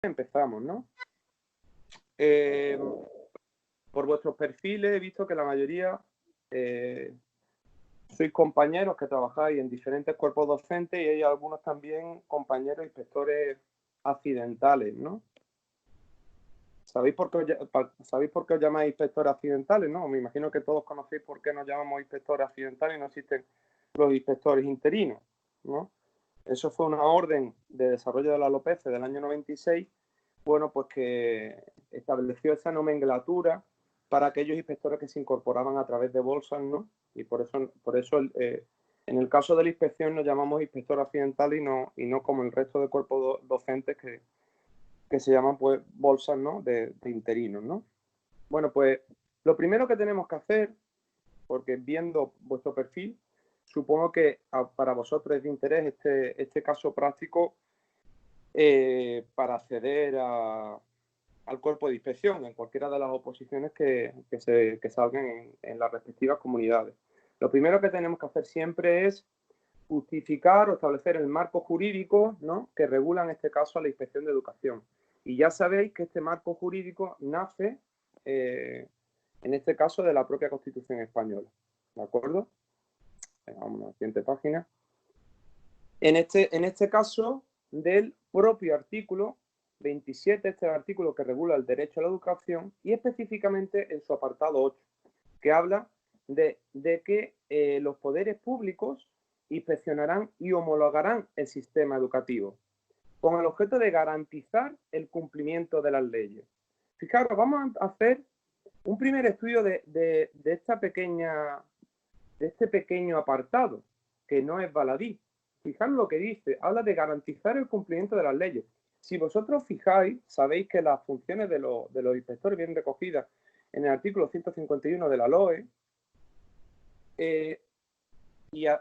empezamos, ¿no? Por vuestros perfiles he visto que la mayoría sois compañeros que trabajáis en diferentes cuerpos docentes y hay algunos también compañeros inspectores accidentales, ¿no? ¿Sabéis por qué os llamáis inspectores accidentales, no? Me imagino que todos conocéis por qué nos llamamos inspectores accidentales y no existen los inspectores interinos, ¿no? Eso fue una orden de desarrollo de la LOPECE del año 96, bueno, pues que estableció esa nomenclatura para aquellos inspectores que se incorporaban a través de bolsas, ¿no? Y por eso en el caso de la inspección nos llamamos inspector accidental y no como el resto de cuerpos docentes que se llaman pues bolsas, ¿no? de interinos, ¿no? Bueno, pues lo primero que tenemos que hacer, porque viendo vuestro perfil, supongo que para vosotros es de interés este caso práctico para acceder al cuerpo de inspección en cualquiera de las oposiciones que salgan en las respectivas comunidades. Lo primero que tenemos que hacer siempre es justificar o establecer el marco jurídico, ¿no? que regula en este caso a la Inspección de Educación. Y ya sabéis que este marco jurídico nace, en este caso, de la propia Constitución española. ¿De acuerdo? Venga, vamos a la siguiente página. En este caso, del propio artículo 27, este artículo que regula el derecho a la educación, y específicamente en su apartado 8, que habla de que los poderes públicos inspeccionarán y homologarán el sistema educativo, con el objeto de garantizar el cumplimiento de las leyes. Fijaros, vamos a hacer un primer estudio de este pequeño apartado, que no es baladí. Fijaros lo que dice, habla de garantizar el cumplimiento de las leyes. Si vosotros fijáis, sabéis que las funciones de los inspectores vienen recogidas en el artículo 151 de la LOE,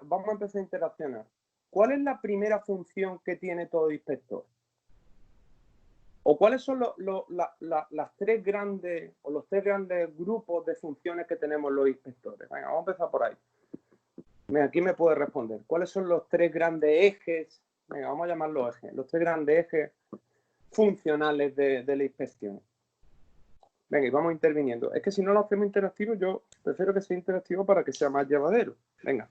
vamos a empezar a interaccionar. ¿Cuál es la primera función que tiene todo inspector? ¿O cuáles son las tres grandes o los tres grandes grupos de funciones que tenemos los inspectores? Venga, vamos a empezar por ahí. Aquí me puede responder. ¿Cuáles son los tres grandes ejes? Venga, vamos a llamarlos ejes. Los tres grandes ejes funcionales de la inspección. Venga, y vamos interviniendo. Es que si no lo hacemos interactivo, yo prefiero que sea interactivo para que sea más llevadero. Venga.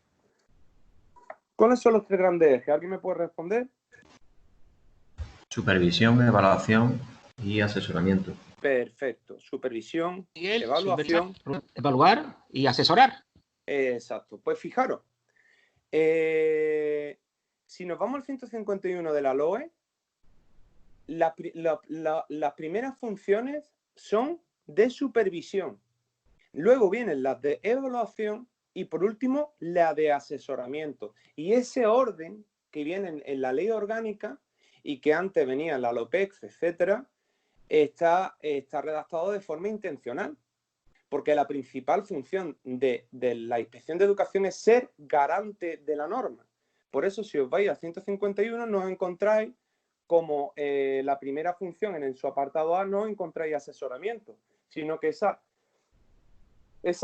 ¿Cuáles son los tres grandes ejes? ¿Alguien me puede responder? Supervisión, evaluación y asesoramiento. Perfecto. Supervisión, Miguel, evaluación. Evaluar y asesorar. Exacto. Pues fijaros, si nos vamos al 151 de la LOE, las primeras funciones son de supervisión. Luego vienen las de evaluación y por último la de asesoramiento. Y ese orden que viene en la ley orgánica y que antes venía en la LOPECS, etcétera, está redactado de forma intencional. Porque la principal función de la Inspección de Educación es ser garante de la norma. Por eso, si os vais al 151, no os encontráis como la primera función en su apartado A, no encontráis asesoramiento, sino que esa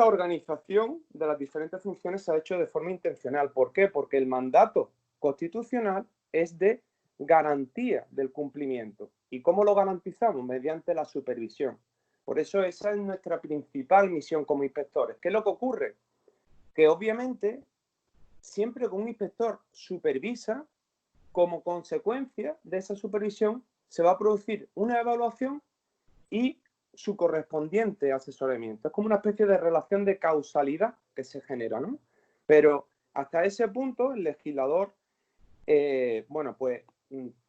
organización de las diferentes funciones se ha hecho de forma intencional. ¿Por qué? Porque el mandato constitucional es de garantía del cumplimiento. ¿Y cómo lo garantizamos? Mediante la supervisión. Por eso esa es nuestra principal misión como inspectores. ¿Qué es lo que ocurre? Que obviamente siempre que un inspector supervisa, como consecuencia de esa supervisión se va a producir una evaluación y su correspondiente asesoramiento. Es como una especie de relación de causalidad que se genera, ¿no? Pero hasta ese punto el legislador, bueno, pues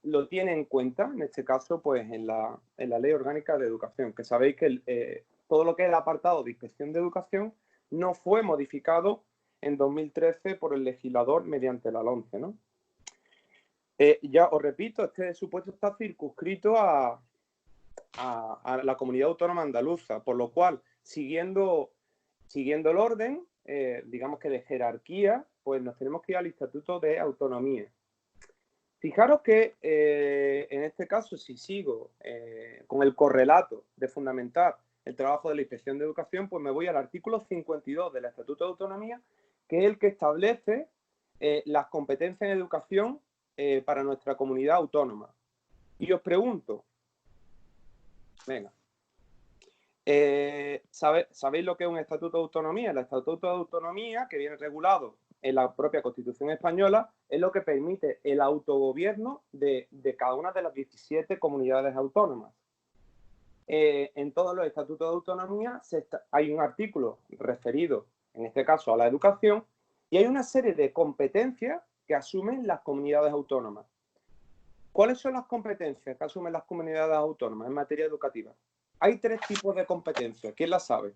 lo tiene en cuenta, en este caso, pues en la Ley Orgánica de Educación, que sabéis que todo lo que es el apartado de inspección de educación no fue modificado en 2013 por el legislador mediante la LOMCE, ¿no? Ya os repito, este supuesto está circunscrito a la comunidad autónoma andaluza, por lo cual, siguiendo el orden, digamos que de jerarquía, pues nos tenemos que ir al Estatuto de Autonomía. Fijaros que en este caso, si sigo con el correlato de fundamentar el trabajo de la Inspección de Educación, pues me voy al artículo 52 del Estatuto de Autonomía, que es el que establece las competencias en educación para nuestra comunidad autónoma. Y os pregunto, Venga. ¿Sabéis lo que es un estatuto de autonomía? El estatuto de autonomía, que viene regulado en la propia Constitución española, es lo que permite el autogobierno de cada una de las 17 comunidades autónomas. En todos los estatutos de autonomía hay un artículo referido, en este caso, a la educación, y hay una serie de competencias que asumen las comunidades autónomas. ¿Cuáles son las competencias que asumen las comunidades autónomas en materia educativa? Hay 3 tipos de competencias. ¿Quién las sabe?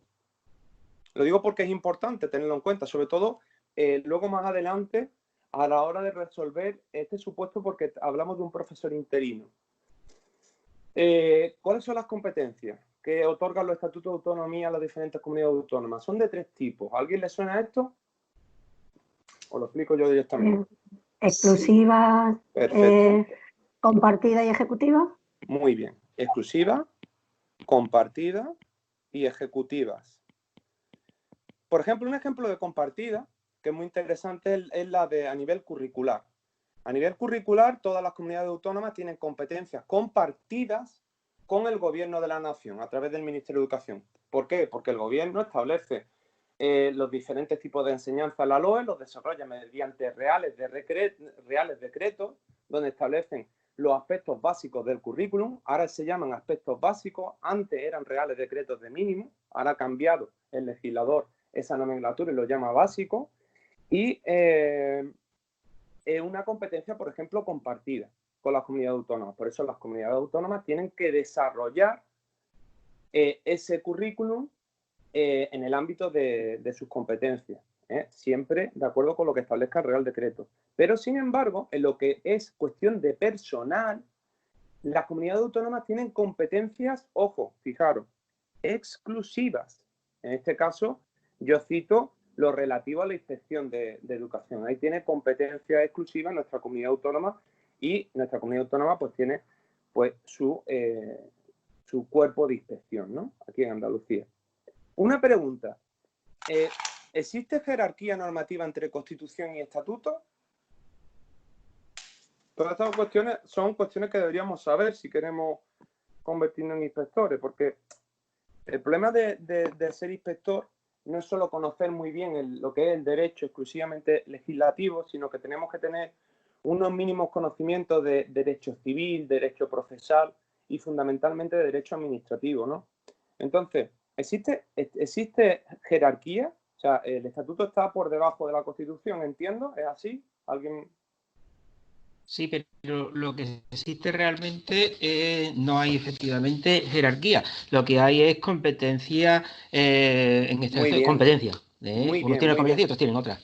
Lo digo porque es importante tenerlo en cuenta, sobre todo luego más adelante a la hora de resolver este supuesto, porque hablamos de un profesor interino. ¿Cuáles son las competencias que otorgan los estatutos de autonomía a las diferentes comunidades autónomas? Son de 3 tipos. ¿A alguien le suena esto? Os lo explico yo directamente. Exclusiva, compartida y ejecutiva. Muy bien. Exclusiva, compartida y ejecutivas. Por ejemplo, un ejemplo de compartida, que es muy interesante, es la de a nivel curricular. A nivel curricular, todas las comunidades autónomas tienen competencias compartidas con el Gobierno de la Nación a través del Ministerio de Educación. ¿Por qué? Porque el Gobierno establece los diferentes tipos de enseñanza. La LOE los desarrolla mediante reales decretos, donde establecen los aspectos básicos del currículum. Ahora se llaman aspectos básicos, antes eran reales decretos de mínimo, ahora ha cambiado el legislador esa nomenclatura y lo llama básico. Y una competencia, por ejemplo, compartida con las comunidades autónomas. Por eso las comunidades autónomas tienen que desarrollar ese currículum en el ámbito de sus competencias, siempre de acuerdo con lo que establezca el Real Decreto. Pero, sin embargo, en lo que es cuestión de personal, las comunidades autónomas tienen competencias, ojo, fijaros, exclusivas. En este caso, yo cito lo relativo a la inspección de educación. Ahí tiene competencia exclusiva nuestra comunidad autónoma, y nuestra comunidad autónoma pues tiene pues su cuerpo de inspección, ¿no? Aquí en Andalucía. Una pregunta. ¿Existe jerarquía normativa entre Constitución y Estatuto? Todas estas cuestiones son cuestiones que deberíamos saber si queremos convertirnos en inspectores, porque el problema de ser inspector no es solo conocer muy bien lo que es el derecho exclusivamente legislativo, sino que tenemos que tener unos mínimos conocimientos de derecho civil, derecho procesal y fundamentalmente de derecho administrativo, ¿no? Entonces, ¿existe jerarquía? O sea, el estatuto está por debajo de la Constitución, ¿entiendo? ¿Es así? ¿Alguien? Sí, pero lo que existe realmente no hay efectivamente jerarquía. Lo que hay es competencia, en este caso, competencia. Unos tienen competencia y otros tienen otra.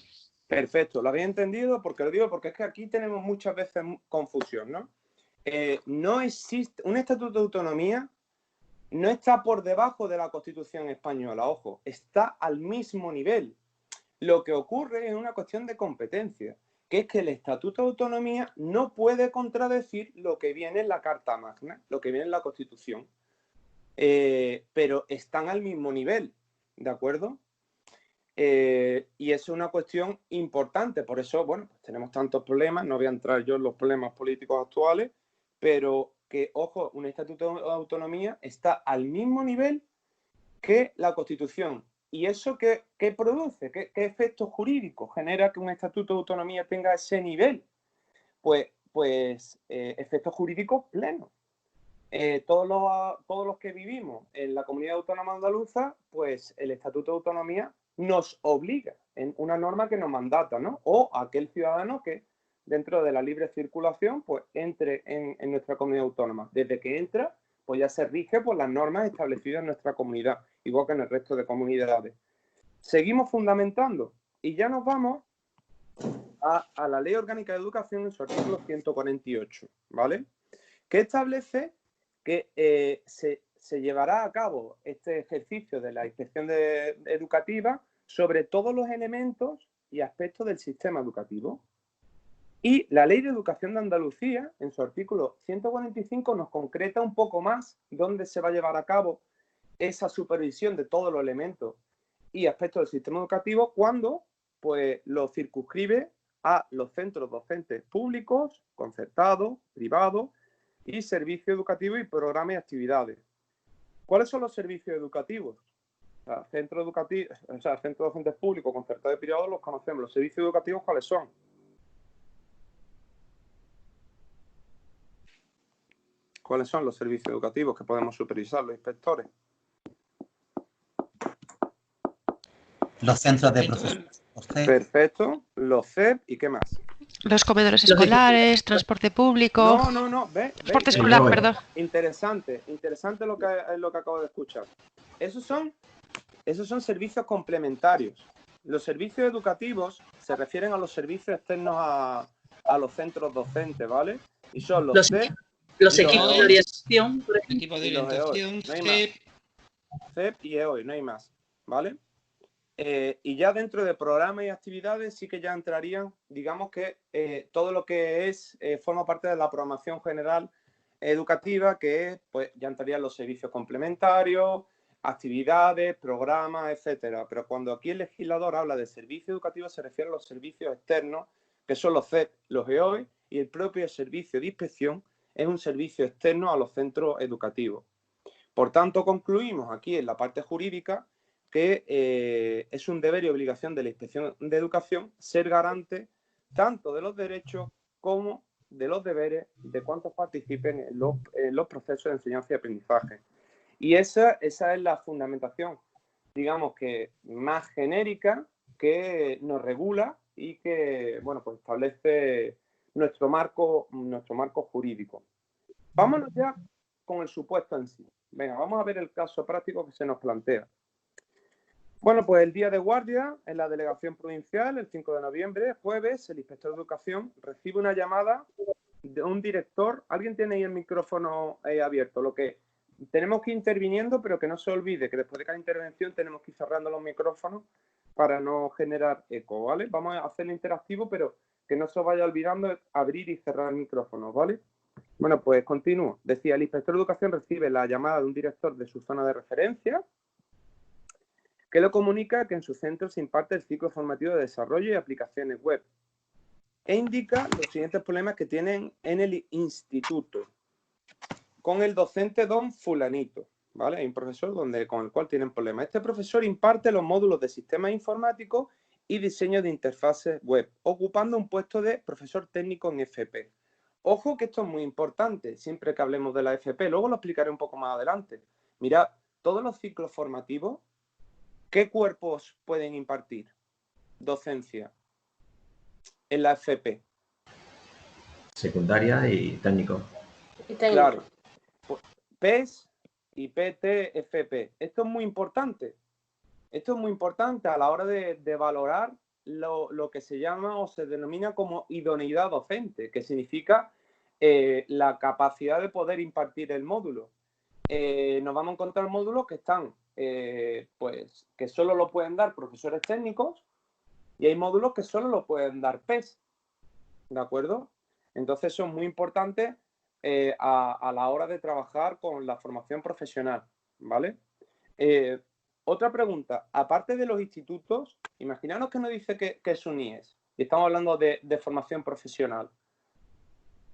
Perfecto, lo había entendido porque lo digo, porque es que aquí tenemos muchas veces confusión, ¿no? No existe un estatuto de autonomía. No está por debajo de la Constitución española, ojo, está al mismo nivel. Lo que ocurre es una cuestión de competencia, que es que el Estatuto de Autonomía no puede contradecir lo que viene en la Carta Magna, lo que viene en la Constitución, pero están al mismo nivel, ¿de acuerdo? Y eso es una cuestión importante, por eso, bueno, pues tenemos tantos problemas, no voy a entrar yo en los problemas políticos actuales, pero que, ojo, un estatuto de autonomía está al mismo nivel que la Constitución. ¿Y eso qué produce? ¿Qué efectos jurídicos genera que un estatuto de autonomía tenga ese nivel? Pues efectos jurídicos plenos. Todos los que vivimos en la comunidad autónoma andaluza, pues el estatuto de autonomía nos obliga en una norma que nos mandata, ¿no? O aquel ciudadano que dentro de la libre circulación, pues entre en nuestra comunidad autónoma. Desde que entra, pues ya se rige por las normas establecidas en nuestra comunidad, igual que en el resto de comunidades. Seguimos fundamentando y ya nos vamos a la Ley Orgánica de Educación en su artículo 148, ¿vale? Que establece que se llevará a cabo este ejercicio de la inspección educativa sobre todos los elementos y aspectos del sistema educativo. Y la Ley de Educación de Andalucía, en su artículo 145, nos concreta un poco más dónde se va a llevar a cabo esa supervisión de todos los elementos y aspectos del sistema educativo, cuando pues lo circunscribe a los centros docentes públicos, concertados, privados y servicios educativos y programas y actividades. ¿Cuáles son los servicios educativos? O sea, centros educativos, o sea, centros docentes públicos, concertados y privados los conocemos. ¿Los servicios educativos cuáles son? ¿Cuáles son los servicios educativos que podemos supervisar los inspectores? Los centros de profesores. Perfecto. Los CEP y ¿qué más? Los comedores escolares, transporte público. No. Transporte escolar, perdón. Interesante lo que acabo de escuchar. Esos son servicios complementarios. Los servicios educativos se refieren a los servicios externos a los centros docentes, ¿vale? Y son los CEP. Los equipos de orientación, por ejemplo. Equipos de orientación, CEP y EOI, no hay más, ¿vale? Y ya dentro de programas y actividades sí que ya entrarían, digamos que todo lo que forma parte de la programación general educativa, que pues ya entrarían los servicios complementarios, actividades, programas, etcétera. Pero cuando aquí el legislador habla de servicios educativos se refiere a los servicios externos, que son los CEP, los EOI, y el propio servicio de inspección es un servicio externo a los centros educativos. Por tanto, concluimos aquí en la parte jurídica que es un deber y obligación de la Inspección de Educación ser garante tanto de los derechos como de los deberes de cuantos participen en los procesos de enseñanza y aprendizaje. Y esa es la fundamentación, digamos que más genérica, que nos regula y que, bueno, pues establece nuestro marco jurídico. Vámonos ya con el supuesto en sí. Venga, vamos a ver el caso práctico que se nos plantea. Bueno, pues el día de guardia en la delegación provincial, el 5 de noviembre, jueves, el inspector de educación recibe una llamada de un director. ¿Alguien tiene ahí el micrófono abierto? Lo que tenemos que ir interviniendo, pero que no se olvide que después de cada intervención tenemos que ir cerrando los micrófonos para no generar eco, ¿vale? Vamos a hacerlo interactivo, pero que no se os vaya olvidando abrir y cerrar micrófonos, ¿vale? Bueno, pues continúo. Decía, el inspector de educación recibe la llamada de un director de su zona de referencia que le comunica que en su centro se imparte el ciclo formativo de desarrollo y aplicaciones web e indica los siguientes problemas que tienen en el instituto con el docente don fulanito, ¿vale? Hay un profesor con el cual tienen problemas. Este profesor imparte los módulos de sistemas informáticos y diseño de interfaces web, ocupando un puesto de profesor técnico en FP. Ojo que esto es muy importante, siempre que hablemos de la FP, luego lo explicaré un poco más adelante. Mirad, todos los ciclos formativos, ¿qué cuerpos pueden impartir docencia en la FP? Secundaria y técnico. Claro. PES y PT, FP. Esto es muy importante. Esto es muy importante a la hora de valorar lo que se llama o se denomina como idoneidad docente, que significa la capacidad de poder impartir el módulo. Nos vamos a encontrar módulos que están, pues, que solo lo pueden dar profesores técnicos y hay módulos que solo lo pueden dar PES. ¿De acuerdo? Entonces eso es muy importante a la hora de trabajar con la formación profesional, ¿vale? Otra pregunta, aparte de los institutos, imaginaros que nos dice que es un IES y estamos hablando de formación profesional.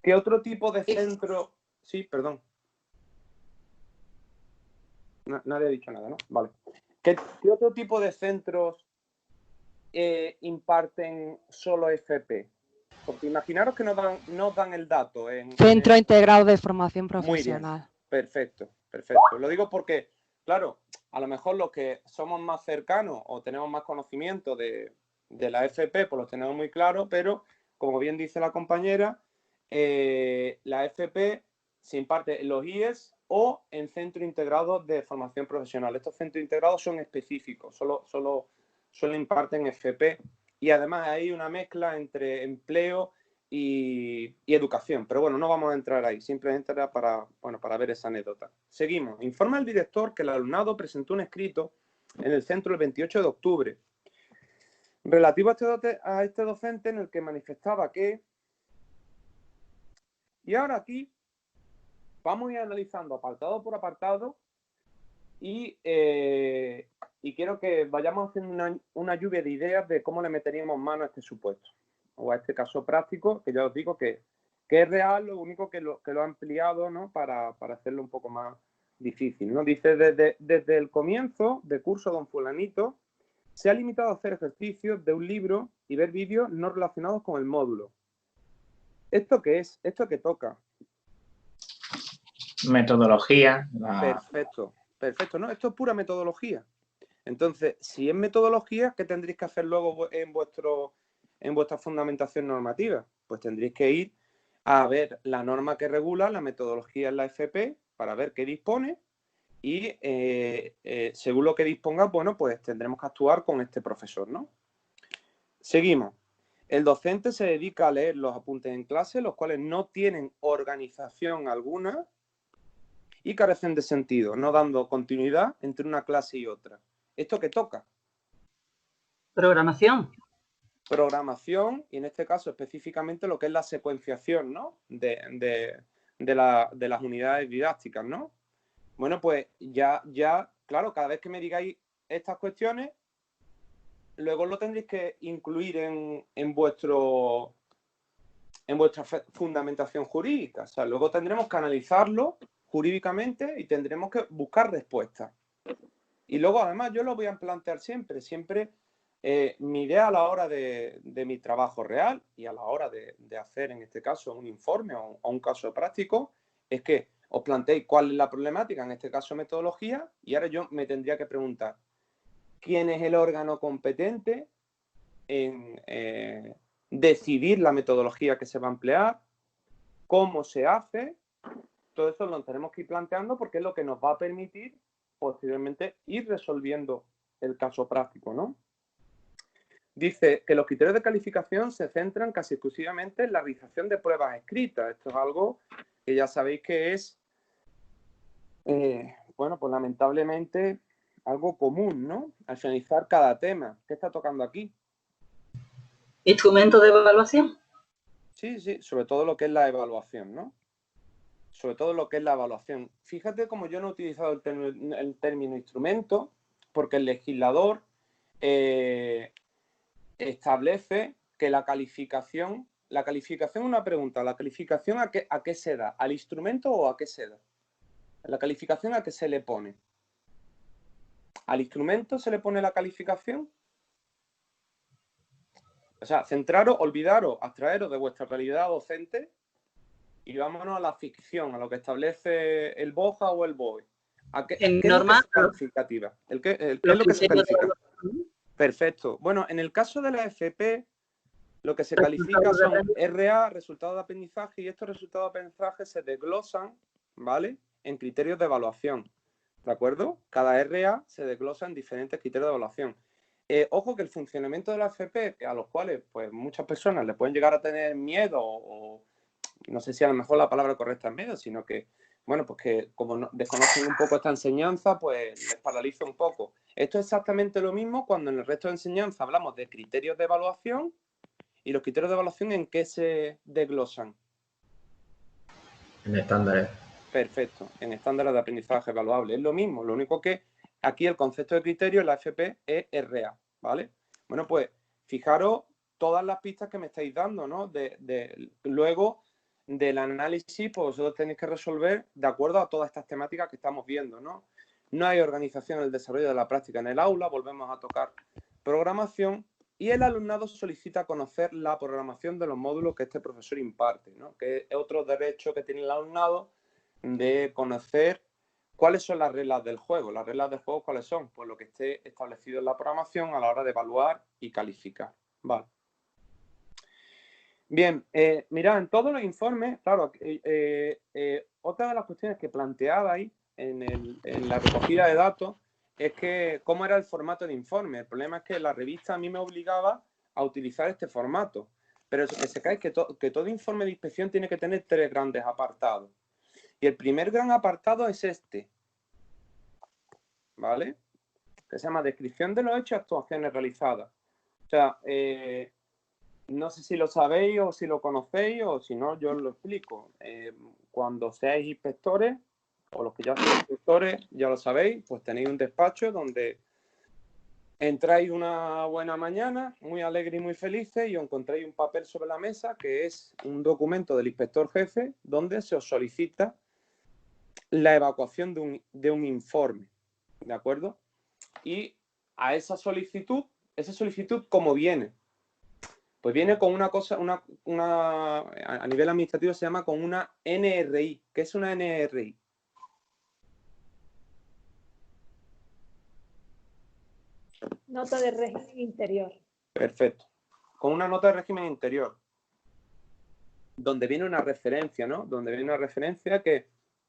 ¿Qué otro tipo de centro? Sí, perdón. Nadie ha dicho nada, ¿no? Vale. ¿Qué otro tipo de centros imparten solo FP? Porque imaginaros que nos dan el dato. Centro Integrado de Formación Profesional. Muy bien. Perfecto, perfecto. Lo digo porque, claro, a lo mejor los que somos más cercanos o tenemos más conocimiento de la FP, pues lo tenemos muy claro, pero como bien dice la compañera, la FP se imparte en los IES o en centros integrados de formación profesional. Estos centros integrados son específicos, solo imparten FP y además hay una mezcla entre empleo y educación. Pero bueno, no vamos a entrar ahí, simplemente era para ver esa anécdota. Seguimos. Informa el director que el alumnado presentó un escrito en el centro el 28 de octubre relativo a este docente en el que manifestaba que... Y ahora aquí vamos a ir analizando apartado por apartado y quiero que vayamos haciendo una lluvia de ideas de cómo le meteríamos mano a este supuesto o a este caso práctico, que ya os digo que es real, lo único que lo ha ampliado, ¿no? para hacerlo un poco más difícil, ¿no? Dice, desde el comienzo de curso, don fulanito se ha limitado a hacer ejercicios de un libro y ver vídeos no relacionados con el módulo. ¿Esto qué es? ¿Esto qué toca? Metodología. Perfecto, perfecto. No, esto es pura metodología. Entonces, si es metodología, ¿qué tendréis que hacer luego en vuestra fundamentación normativa? Pues tendréis que ir a ver la norma que regula la metodología en la FP para ver qué dispone y según lo que disponga, bueno, pues tendremos que actuar con este profesor, ¿no? Seguimos. El docente se dedica a leer los apuntes en clase, los cuales no tienen organización alguna y carecen de sentido, no dando continuidad entre una clase y otra. ¿Esto qué toca? Programación. Programación, y en este caso específicamente lo que es la secuenciación, ¿no? de las unidades didácticas, ¿no? Bueno, pues ya, claro, cada vez que me digáis estas cuestiones, luego lo tendréis que incluir en vuestra fundamentación jurídica. O sea, luego tendremos que analizarlo jurídicamente y tendremos que buscar respuestas. Y luego, además, yo lo voy a plantear siempre mi idea a la hora de mi trabajo real y a la hora de hacer, en este caso, un informe o un caso práctico, es que os planteéis cuál es la problemática, en este caso metodología, y ahora yo me tendría que preguntar quién es el órgano competente en decidir la metodología que se va a emplear, cómo se hace. Todo eso lo tenemos que ir planteando porque es lo que nos va a permitir posteriormente ir resolviendo el caso práctico, ¿no? Dice que los criterios de calificación se centran casi exclusivamente en la realización de pruebas escritas. Esto es algo que ya sabéis que es, bueno, pues lamentablemente algo común, ¿no? Al finalizar cada tema. ¿Qué está tocando aquí? ¿Instrumento de evaluación? Sí, sobre todo lo que es la evaluación, ¿no? Sobre todo lo que es la evaluación. Fíjate cómo yo no he utilizado el término instrumento, porque el legislador establece que la calificación es una pregunta, ¿la calificación a qué se da? ¿Al instrumento o a qué se da? ¿La calificación a qué se le pone? ¿Al instrumento se le pone la calificación? O sea, centraros, olvidaros, abstraeros de vuestra realidad docente y vámonos a la ficción, a lo que establece el BOJA o el BOE. ¿Qué es lo que es calificativa? ¿Qué es lo que se califica? Perfecto. Bueno, en el caso de la FP, lo que se califica son RA, resultados de aprendizaje, y estos resultados de aprendizaje se desglosan, ¿vale?, en criterios de evaluación. ¿De acuerdo? Cada RA se desglosa en diferentes criterios de evaluación. Ojo que el funcionamiento de la FP, a los cuales pues muchas personas le pueden llegar a tener miedo o no sé si a lo mejor la palabra correcta es miedo, sino que, bueno, pues que como desconocen un poco esta enseñanza, pues les paraliza un poco. Esto es exactamente lo mismo cuando en el resto de enseñanza hablamos de criterios de evaluación. ¿Y los criterios de evaluación en qué se desglosan? En estándares. Perfecto, en estándares de aprendizaje evaluable. Es lo mismo, lo único que aquí el concepto de criterio en la FP es RA, ¿vale? Bueno, pues fijaros todas las pistas que me estáis dando, ¿no? Luego del análisis, pues vosotros tenéis que resolver de acuerdo a todas estas temáticas que estamos viendo, ¿no? No hay organización en el desarrollo de la práctica en el aula, volvemos a tocar programación, y el alumnado solicita conocer la programación de los módulos que este profesor imparte, ¿no? Que es otro derecho que tiene el alumnado de conocer cuáles son las reglas del juego. ¿Las reglas del juego cuáles son? Pues lo que esté establecido en la programación a la hora de evaluar y calificar. Vale. Bien, mirad, en todos los informes, claro, otra de las cuestiones que planteabais en la recogida de datos es que cómo era el formato de informe. El problema es que la revista a mí me obligaba a utilizar este formato, pero que sepáis que todo informe de inspección tiene que tener 3 grandes apartados. Y el primer gran apartado es este, ¿vale? Que se llama descripción de los hechos y actuaciones realizadas. O sea, no sé si lo sabéis o si lo conocéis, o si no, yo os lo explico. Cuando seáis inspectores, o los que ya sois inspectores, ya lo sabéis, pues tenéis un despacho donde entráis una buena mañana, muy alegre y muy felices, y os encontráis un papel sobre la mesa que es un documento del inspector jefe donde se os solicita la evacuación de un informe, ¿de acuerdo? Y a esa solicitud ¿cómo viene? Pues viene con una cosa, a nivel administrativo se llama con una NRI. ¿Qué es una NRI? Nota de régimen interior. Perfecto. Con una nota de régimen interior, donde viene una referencia, ¿no? Donde viene una referencia que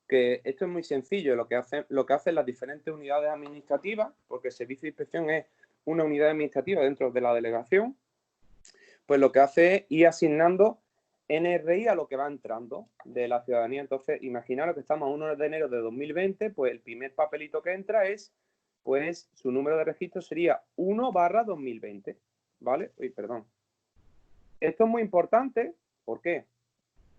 esto es muy sencillo, lo que hacen las diferentes unidades administrativas, porque el servicio de inspección es una unidad administrativa dentro de la delegación, pues lo que hace es ir asignando NRI a lo que va entrando de la ciudadanía. Entonces, imaginaros que estamos a 1 de enero de 2020, pues el primer papelito que entra es, pues su número de registro sería 1/2020, ¿vale? Uy, perdón. Esto es muy importante, ¿por qué?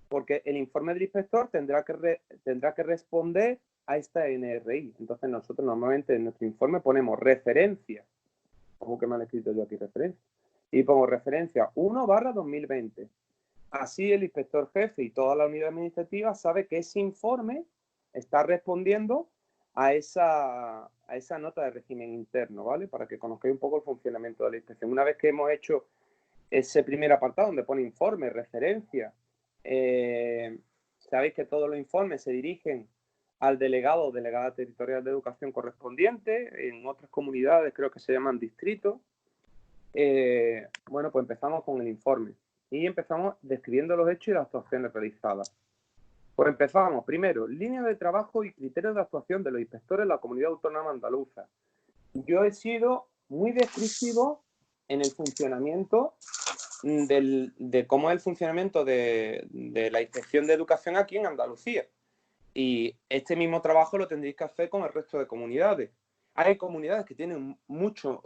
Porque el informe del inspector tendrá que responder a esta NRI. Entonces, nosotros normalmente en nuestro informe ponemos referencia. Ojo que me han escrito yo aquí referencia. Y pongo referencia 1/2020. Así el inspector jefe y toda la unidad administrativa sabe que ese informe está respondiendo a esa nota de régimen interno, ¿vale? Para que conozcáis un poco el funcionamiento de la inspección. Una vez que hemos hecho ese primer apartado donde pone informe, referencia, sabéis que todos los informes se dirigen al delegado o delegada territorial de educación correspondiente. En otras comunidades creo que se llaman distritos. Bueno, pues empezamos con el informe y empezamos describiendo los hechos y las actuaciones realizadas. Pues empezamos primero, línea de trabajo y criterios de actuación de los inspectores en la comunidad autónoma andaluza. Yo he sido muy descriptivo en el funcionamiento de cómo es el funcionamiento de la inspección de educación aquí en Andalucía. Y este mismo trabajo lo tendréis que hacer con el resto de comunidades. Hay comunidades que tienen mucho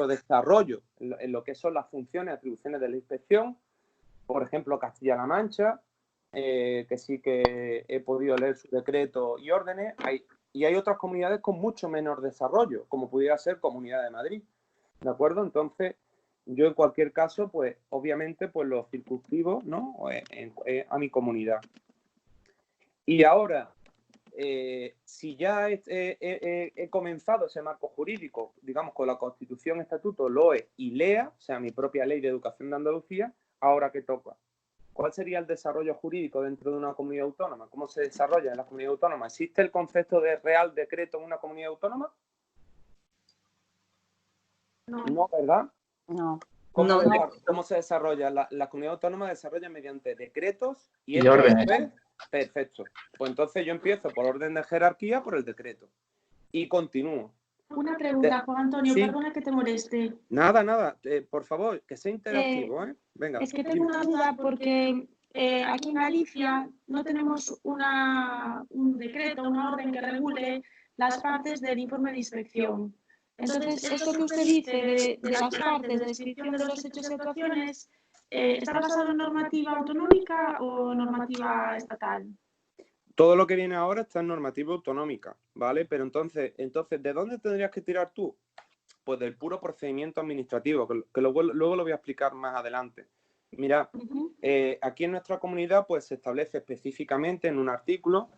desarrollo en lo que son las funciones y atribuciones de la inspección. Por ejemplo, Castilla-La Mancha, que sí que he podido leer su decreto y órdenes. Y hay otras comunidades con mucho menor desarrollo, como pudiera ser Comunidad de Madrid. ¿De acuerdo? Entonces, yo en cualquier caso, pues obviamente, pues lo circunscribo, ¿no? A mi comunidad. Y ahora, si ya he comenzado ese marco jurídico, digamos, con la Constitución, Estatuto, LOE y LEA, o sea, mi propia Ley de Educación de Andalucía, ¿ahora qué toca? ¿Cuál sería el desarrollo jurídico dentro de una comunidad autónoma? ¿Cómo se desarrolla en la comunidad autónoma? ¿Existe el concepto de Real Decreto en una comunidad autónoma? No, ¿verdad? No. ¿Cómo se desarrolla? La comunidad autónoma desarrolla mediante decretos y órdenes. Perfecto. Pues entonces yo empiezo por orden de jerarquía por el decreto. Y continúo. Una pregunta, Juan Antonio, sí. Perdona que te moleste. Nada. Por favor, que sea interactivo, ¿eh? Venga. Es que tengo una duda porque aquí en Galicia no tenemos un decreto, una orden que regule las partes del informe de inspección. Entonces, esto que usted dice de las partes de descripción de los hechos y actuaciones, ¿está basado en normativa autonómica o normativa estatal? Todo lo que viene ahora está en normativa autonómica, ¿vale? Pero entonces, ¿de dónde tendrías que tirar tú? Pues del puro procedimiento administrativo, que luego lo voy a explicar más adelante. Mira, aquí en nuestra comunidad pues se establece específicamente en un artículo,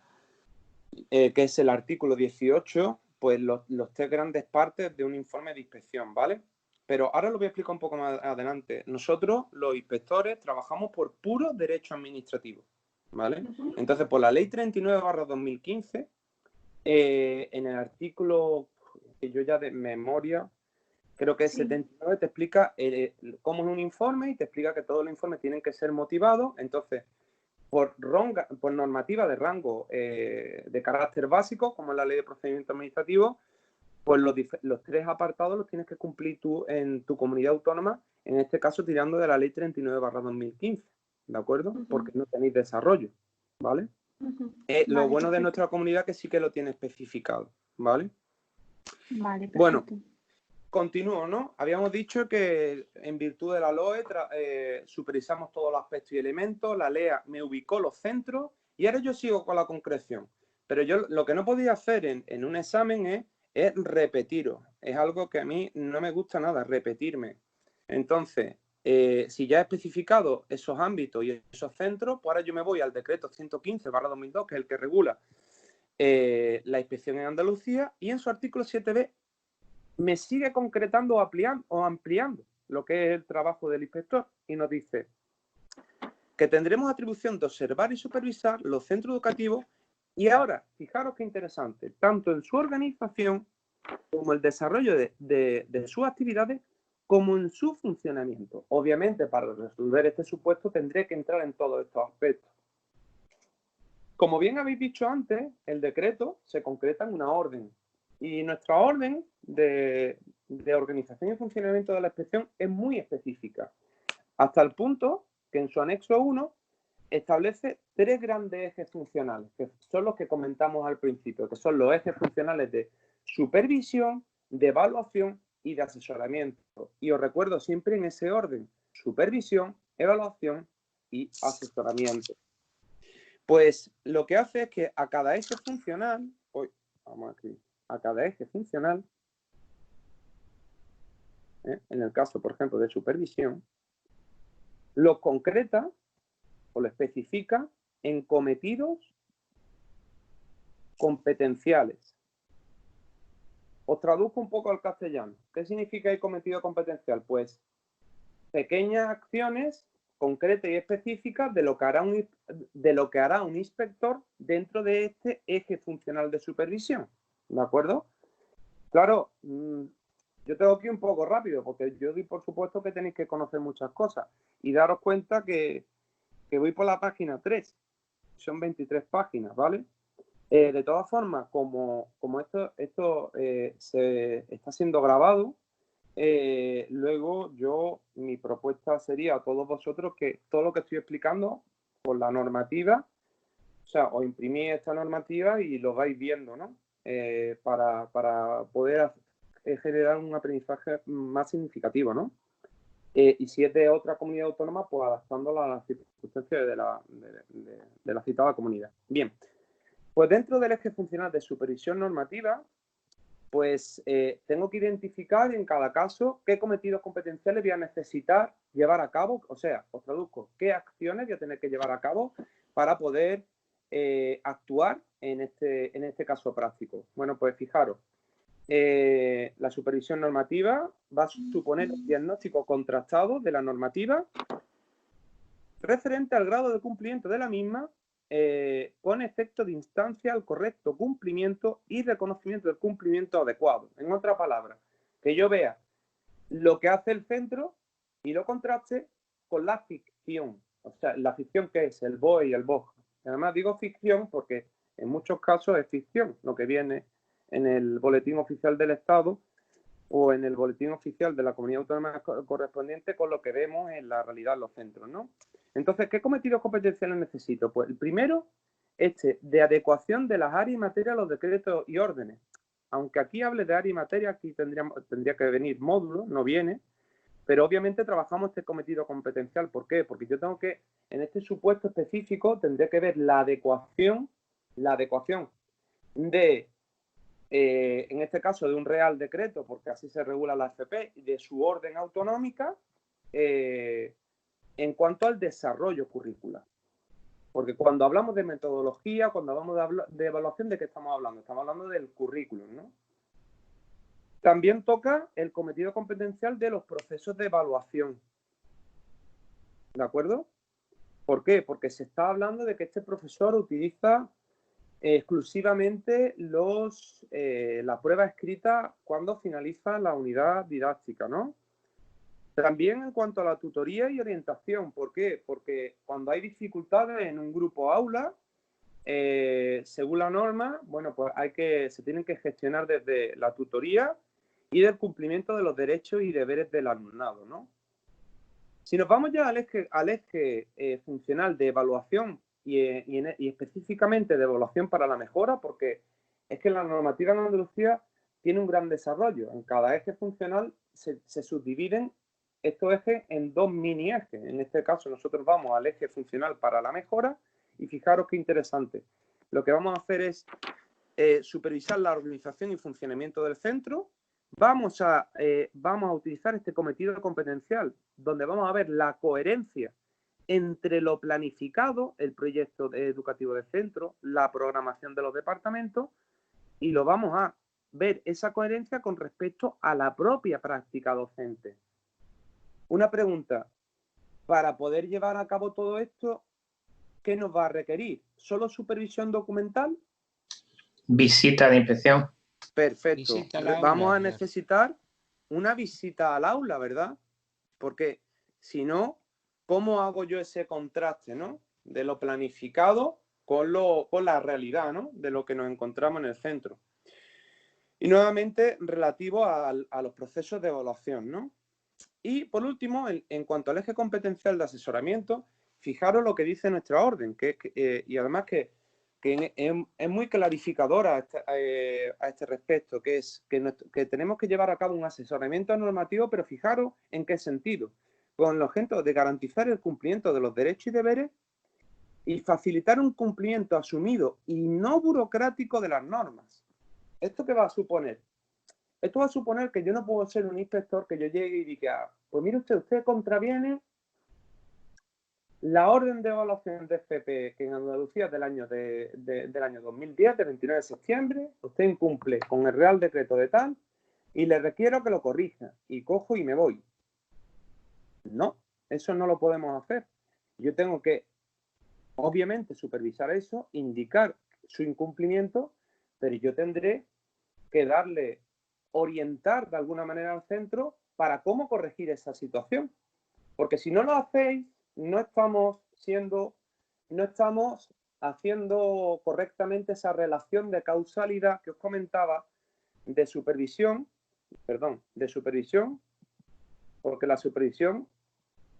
que es el artículo 18, pues los tres grandes partes de un informe de inspección, ¿vale? Pero ahora lo voy a explicar un poco más adelante. Nosotros, los inspectores, trabajamos por puro derecho administrativo, ¿vale? Entonces, por la ley 39/2015, en el artículo, que yo ya de memoria, creo que es 79, te explica cómo es un informe y te explica que todos los informes tienen que ser motivados. Entonces, por normativa de rango de carácter básico, como es la ley de procedimiento administrativo, pues los tres apartados los tienes que cumplir tú en tu comunidad autónoma, en este caso tirando de la ley 39/2015, ¿de acuerdo? Porque no tenéis desarrollo, ¿vale? Lo bueno de nuestra comunidad que sí que lo tiene especificado, ¿vale? Vale, perfecto. Bueno, continúo, ¿no? Habíamos dicho que en virtud de la LOE supervisamos todos los aspectos y elementos, la LEA me ubicó los centros y ahora yo sigo con la concreción. Pero yo lo que no podía hacer en un examen es repetiros. Es algo que a mí no me gusta nada, repetirme. Entonces, si ya he especificado esos ámbitos y esos centros, pues ahora yo me voy al decreto 115/2002, que es el que regula la inspección en Andalucía, y en su artículo 7b me sigue concretando o ampliando lo que es el trabajo del inspector y nos dice que tendremos atribución de observar y supervisar los centros educativos y ahora, fijaros qué interesante, tanto en su organización como el desarrollo de sus actividades como en su funcionamiento. Obviamente, para resolver este supuesto tendré que entrar en todos estos aspectos. Como bien habéis dicho antes, el decreto se concreta en una orden y nuestra orden de organización y funcionamiento de la inspección es muy específica, hasta el punto que en su anexo 1 establece 3 grandes ejes funcionales, que son los que comentamos al principio, que son los ejes funcionales de supervisión, de evaluación y de asesoramiento. Y os recuerdo siempre en ese orden: supervisión, evaluación y asesoramiento. Pues lo que hace es que a cada eje funcional, a cada eje funcional, en el caso, por ejemplo, de supervisión, lo concreta o lo especifica en cometidos competenciales. Os traduzco un poco al castellano. ¿Qué significa el cometido competencial? Pues pequeñas acciones concretas y específicas de lo que hará un inspector dentro de este eje funcional de supervisión. ¿De acuerdo? Claro, yo tengo que ir un poco rápido porque yo doy por supuesto que tenéis que conocer muchas cosas y daros cuenta que voy por la página 3. Son 23 páginas, ¿vale? De todas formas, como esto se está siendo grabado, luego mi propuesta sería a todos vosotros que todo lo que estoy explicando por la normativa, o sea, os imprimís esta normativa y lo vais viendo, ¿no? Para poder generar un aprendizaje más significativo, ¿no? Y si es de otra comunidad autónoma, pues adaptándola a las circunstancias de la citada comunidad. Bien, pues dentro del eje funcional de supervisión normativa, pues tengo que identificar en cada caso qué cometidos competenciales voy a necesitar llevar a cabo, o sea, os traduzco, qué acciones voy a tener que llevar a cabo para poder actuar en este caso práctico. Bueno, pues fijaros, la supervisión normativa va a suponer un diagnóstico contrastado de la normativa referente al grado de cumplimiento de la misma con efecto de instancia al correcto cumplimiento y reconocimiento del cumplimiento adecuado. En otras palabras, que yo vea lo que hace el centro y lo contraste con la ficción. O sea, la ficción que es el BOE y el BOJ. Además digo ficción porque en muchos casos es ficción lo que viene en el boletín oficial del Estado o en el boletín oficial de la comunidad autónoma correspondiente con lo que vemos en la realidad en los centros, ¿no? Entonces, ¿qué cometidos competenciales necesito? Pues el primero, de adecuación de las áreas y materia a los decretos y órdenes. Aunque aquí hable de área y materia, aquí tendría que venir módulo, no viene, pero obviamente trabajamos este cometido competencial. ¿Por qué? Porque yo tengo que, en este supuesto específico, tendría que ver la adecuación de, en este caso, de un real decreto, porque así se regula la FP, de su orden autonómica, en cuanto al desarrollo curricular. Porque cuando hablamos de metodología, cuando hablamos de evaluación, ¿de qué estamos hablando? Estamos hablando del currículum, ¿no? También toca el cometido competencial de los procesos de evaluación. ¿De acuerdo? ¿Por qué? Porque se está hablando de que este profesor utiliza exclusivamente la prueba escrita cuando finaliza la unidad didáctica, ¿no? También en cuanto a la tutoría y orientación. ¿Por qué? Porque cuando hay dificultades en un grupo aula, según la norma, bueno, pues se tienen que gestionar desde la tutoría y del cumplimiento de los derechos y deberes del alumnado, ¿no? Si nos vamos ya al eje funcional de evaluación y específicamente de evaluación para la mejora, porque es que la normativa en Andalucía tiene un gran desarrollo. En cada eje funcional se subdividen estos ejes en 2 mini ejes. En este caso nosotros vamos al eje funcional para la mejora y fijaros qué interesante. Lo que vamos a hacer es supervisar la organización y funcionamiento del centro. Vamos a utilizar este cometido competencial donde vamos a ver la coherencia entre lo planificado, el proyecto educativo de centro, la programación de los departamentos, y lo vamos a ver esa coherencia con respecto a la propia práctica docente. Una pregunta, para poder llevar a cabo todo esto, ¿qué nos va a requerir? ¿Solo supervisión documental? Visita de inspección. Perfecto. Visita al aula, Vamos a claro. necesitar una visita al aula, ¿verdad? Porque si no, ¿cómo hago yo ese contraste, ¿no? De lo planificado con la realidad, ¿no? De lo que nos encontramos en el centro. Y nuevamente relativo a los procesos de evaluación, ¿no? Y por último, en cuanto al eje competencial de asesoramiento, fijaros lo que dice nuestra orden, y además que es muy clarificadora a este respecto, que es que tenemos que llevar a cabo un asesoramiento normativo, pero fijaros en qué sentido, con el objeto de garantizar el cumplimiento de los derechos y deberes y facilitar un cumplimiento asumido y no burocrático de las normas. ¿Esto qué va a suponer? Esto va a suponer que yo no puedo ser un inspector que yo llegue y diga, pues mire usted contraviene la orden de evaluación de FP que en Andalucía del año 2010, del 29 de septiembre, usted incumple con el Real Decreto de tal y le requiero que lo corrija y cojo y me voy. No, eso no lo podemos hacer. Yo tengo que, obviamente, supervisar eso, indicar su incumplimiento, pero yo tendré que orientar de alguna manera al centro para cómo corregir esa situación. Porque si no lo hacéis, no estamos haciendo correctamente esa relación de causalidad que os comentaba de supervisión, porque la supervisión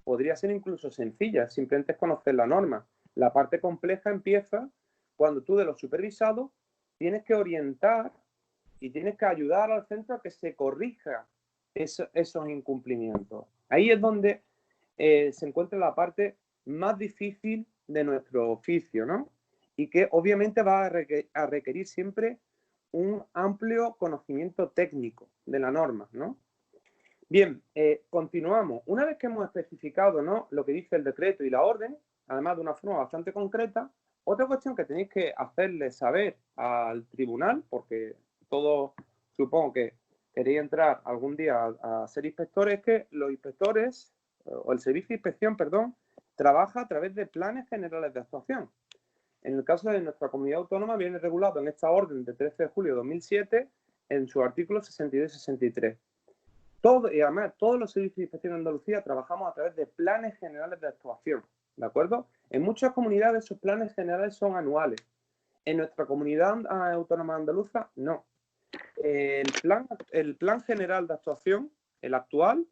podría ser incluso sencilla, simplemente es conocer la norma. La parte compleja empieza cuando tú de los supervisados tienes que orientar y tienes que ayudar al centro a que se corrija esos incumplimientos. Ahí es donde se encuentra la parte más difícil de nuestro oficio, ¿no? Y que obviamente va a requerir siempre un amplio conocimiento técnico de la norma, ¿no? Bien, continuamos. Una vez que hemos especificado, ¿no?, lo que dice el decreto y la orden, además de una forma bastante concreta, otra cuestión que tenéis que hacerle saber al tribunal, porque todos supongo que queréis entrar algún día a ser inspectores, es que los inspectores, o el servicio de inspección, perdón, trabaja a través de planes generales de actuación. En el caso de nuestra comunidad autónoma viene regulado en esta orden de 13 de julio de 2007 en sus artículos 62 y 63. Y además, todos los servicios de inspección en Andalucía trabajamos a través de planes generales de actuación, ¿de acuerdo? En muchas comunidades esos planes generales son anuales. En nuestra comunidad autónoma andaluza, no. El plan general de actuación, el actual,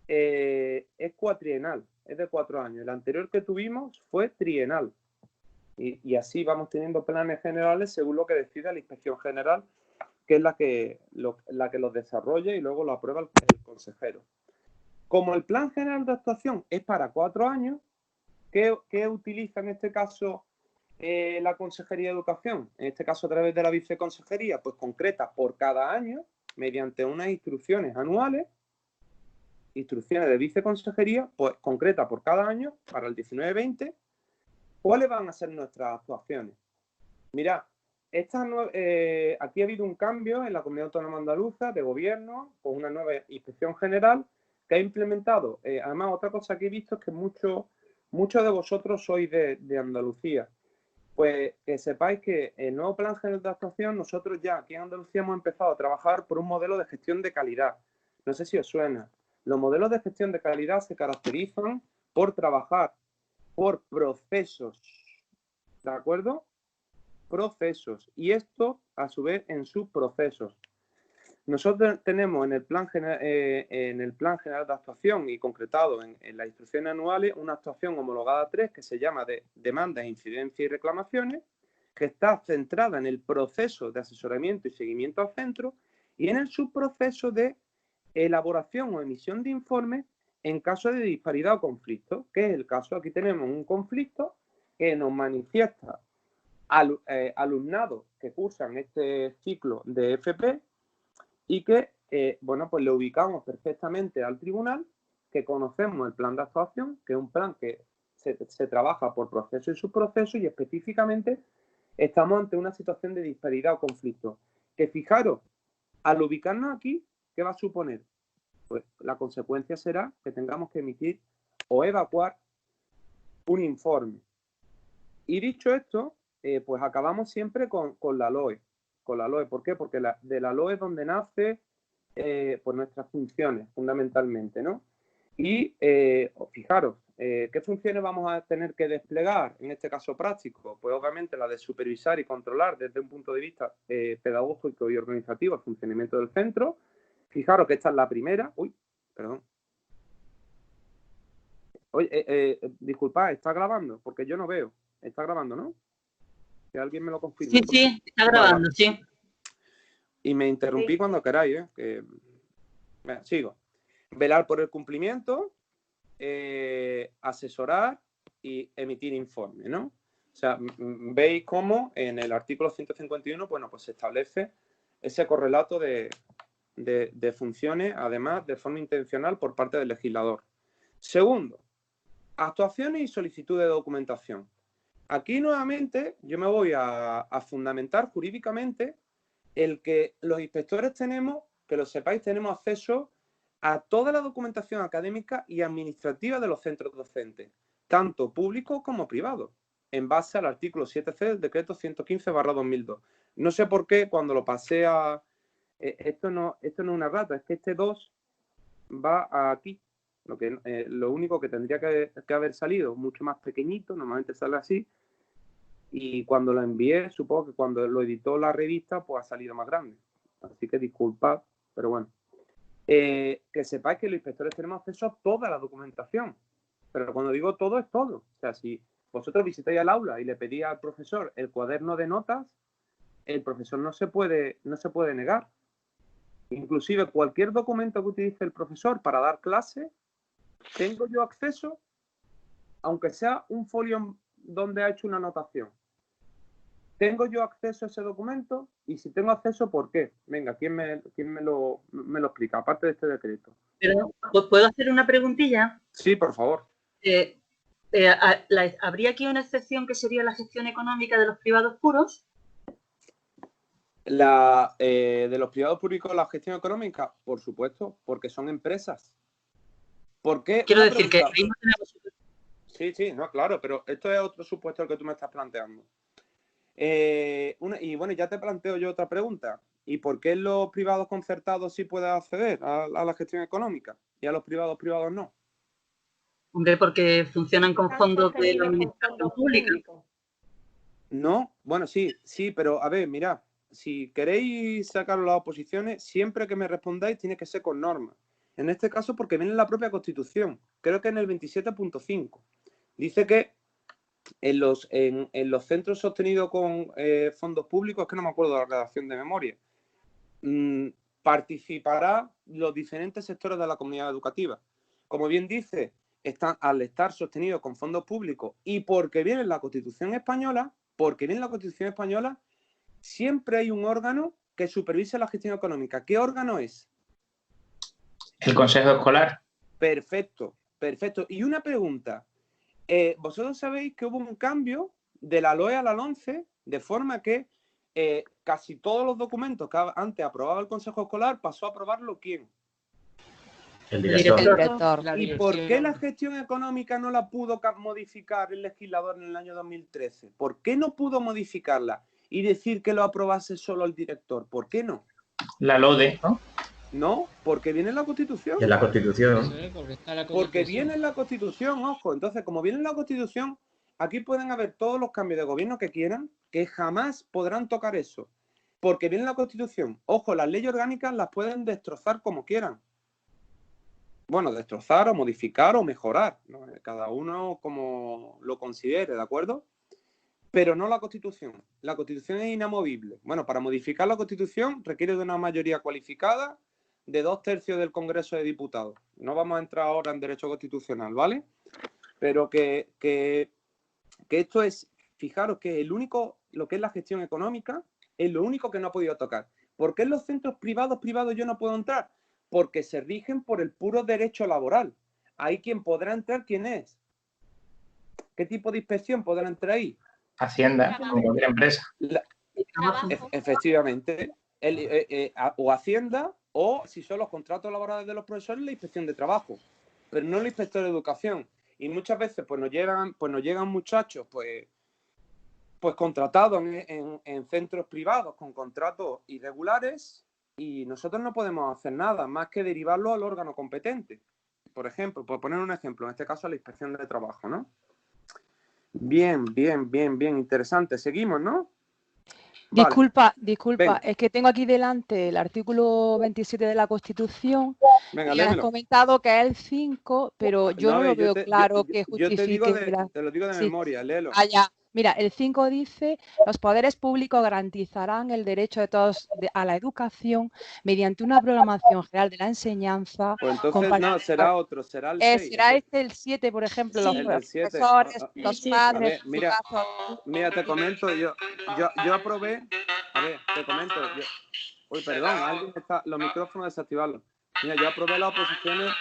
es cuatrienal, es de 4 años. El anterior que tuvimos fue trienal. Y así vamos teniendo planes generales según lo que decida la Inspección General, que es la que los desarrolla y luego lo aprueba el consejero. Como el plan general de actuación es para 4 años, ¿qué utiliza en este caso la Consejería de Educación? En este caso a través de la Viceconsejería, pues concreta por cada año, mediante unas instrucciones anuales, instrucciones de Viceconsejería, pues concreta por cada año, para el 19-20, ¿cuáles van a ser nuestras actuaciones? Mirad, aquí ha habido un cambio en la Comunidad Autónoma Andaluza de gobierno con una nueva inspección general que ha implementado. Además, otra cosa que he visto es que muchos de vosotros sois de Andalucía. Pues que sepáis que el nuevo plan general de actuación, nosotros ya aquí en Andalucía hemos empezado a trabajar por un modelo de gestión de calidad. No sé si os suena. Los modelos de gestión de calidad se caracterizan por trabajar por procesos, ¿de acuerdo? Procesos. Y esto, a su vez, en subprocesos. Nosotros tenemos en el plan general de actuación y concretado en las instrucciones anuales una actuación homologada 3 que se llama de demandas, incidencias y reclamaciones, que está centrada en el proceso de asesoramiento y seguimiento al centro y en el subproceso de elaboración o emisión de informes en caso de disparidad o conflicto, que es el caso. Aquí tenemos un conflicto que nos manifiesta alumnados que cursan este ciclo de FP y que, bueno, pues lo ubicamos perfectamente al tribunal, que conocemos el plan de actuación, que es un plan que se trabaja por proceso y subproceso, y específicamente estamos ante una situación de disparidad o conflicto. Que fijaros, al ubicarnos aquí, ¿qué va a suponer? Pues la consecuencia será que tengamos que emitir o evacuar un informe. Y dicho esto, pues acabamos siempre con la LOE. Con la LOE, ¿por qué? Porque de la LOE es donde nace pues nuestras funciones, fundamentalmente, ¿no? Y fijaros, ¿qué funciones vamos a tener que desplegar en este caso práctico? Pues obviamente la de supervisar y controlar desde un punto de vista pedagógico y organizativo el funcionamiento del centro. Fijaros que esta es la primera. Uy, perdón. Oye, disculpad, ¿está grabando? Porque yo no veo. Está grabando, ¿no? Que alguien me lo confirme. Sí, está grabando, sí. Y me interrumpí cuando queráis, ¿eh? Bueno, sigo. Velar por el cumplimiento, asesorar y emitir informe, ¿no? O sea, veis cómo en el artículo 151, bueno, pues se establece ese correlato de funciones, además, de forma intencional por parte del legislador. Segundo, actuaciones y solicitud de documentación. Aquí, nuevamente, yo me voy a fundamentar jurídicamente el que los inspectores tenemos, que lo sepáis, tenemos acceso a toda la documentación académica y administrativa de los centros docentes, tanto públicos como privados, en base al artículo 7c del decreto 115/2002. No sé por qué cuando lo pasé a... esto no es una rata, es que este 2 va aquí. Lo único que tendría que haber salido mucho más pequeñito, normalmente sale así, y cuando lo envié, supongo que cuando lo editó la revista, pues ha salido más grande. Así que disculpad, pero bueno. Que sepáis que los inspectores tenemos acceso a toda la documentación. Pero cuando digo todo, es todo. O sea, si vosotros visitáis al aula y le pedís al profesor el cuaderno de notas, el profesor no se puede negar. Inclusive cualquier documento que utilice el profesor para dar clase, tengo yo acceso, aunque sea un folio donde ha hecho una anotación. ¿Tengo yo acceso a ese documento? Y si tengo acceso, ¿por qué? Venga, ¿quién me lo explica? Aparte de este decreto. Pero, ¿puedo hacer una preguntilla? Sí, por favor. ¿Habría aquí una excepción que sería la gestión económica de los privados puros? De los privados públicos, la gestión económica, por supuesto, porque son empresas. ¿Por qué? Quiero decir que... Sí, no, claro, pero esto es otro supuesto al que tú me estás planteando. Y bueno, ya te planteo yo otra pregunta. ¿Y por qué los privados concertados sí pueden acceder a la gestión económica y a los privados no? Hombre, porque funcionan con fondos de la administración pública. No, bueno, sí, pero a ver, mirad, si queréis sacar las oposiciones, siempre que me respondáis tiene que ser con normas. En este caso porque viene en la propia Constitución, creo que en el 27.5. Dice que en los centros sostenidos con fondos públicos, que no me acuerdo de la redacción de memoria, participará los diferentes sectores de la comunidad educativa. Como bien dice, al estar sostenido con fondos públicos y porque viene en la Constitución española, siempre hay un órgano que supervisa la gestión económica. ¿Qué órgano es? El Consejo Escolar. Perfecto. Y una pregunta. Vosotros sabéis que hubo un cambio de la LOE a la LOMCE, de forma que casi todos los documentos que antes aprobaba el Consejo Escolar pasó a aprobarlo ¿quién? El director. ¿Y por qué la gestión económica no la pudo modificar el legislador en el año 2013? ¿Por qué no pudo modificarla y decir que lo aprobase solo el director? ¿Por qué no? La LODE, ¿no? No, porque viene en la Constitución. En la Constitución. Porque viene en la Constitución, ojo. Entonces, como viene en la Constitución, aquí pueden haber todos los cambios de gobierno que quieran, que jamás podrán tocar eso. Porque viene en la Constitución. Ojo, las leyes orgánicas las pueden destrozar como quieran. Bueno, destrozar o modificar o mejorar, ¿no? Cada uno como lo considere, ¿de acuerdo? Pero no la Constitución. La Constitución es inamovible. Bueno, para modificar la Constitución requiere de una mayoría cualificada de 2/3 del Congreso de Diputados. No vamos a entrar ahora en derecho constitucional, ¿vale? Pero que esto es, fijaros que lo que es la gestión económica, es lo único que no ha podido tocar. ¿Por qué en los centros privados yo no puedo entrar? Porque se rigen por el puro derecho laboral. Ahí quien podrá entrar, ¿quién es? ¿Qué tipo de inspección podrá entrar ahí? Hacienda, como cualquier empresa. Efectivamente. O Hacienda, o si son los contratos laborales de los profesores, la inspección de trabajo, pero no el inspector de educación. Y muchas veces pues nos llegan muchachos pues contratados en centros privados con contratos irregulares, y nosotros no podemos hacer nada más que derivarlo al órgano competente. Por ejemplo, por poner un ejemplo, en este caso la inspección de trabajo, ¿no? Bien, interesante. Seguimos, ¿no? Disculpa, Venga. es que tengo aquí delante el artículo 27 de la Constitución. Venga, y has comentado que es el 5, pero yo no lo veo claro que justifique. Te lo digo de memoria, léelo. Ya. Mira, el 5 dice: los poderes públicos garantizarán el derecho de todos a la educación mediante una programación general de la enseñanza. Pues entonces no, será otro, será el 6. Será el 7, por ejemplo, sí, los profesores, los padres. Mira, te comento, yo aprobé, te comento, uy, perdón, alguien está, los micrófonos desactivarlos. Mira, yo aprobé las oposiciones.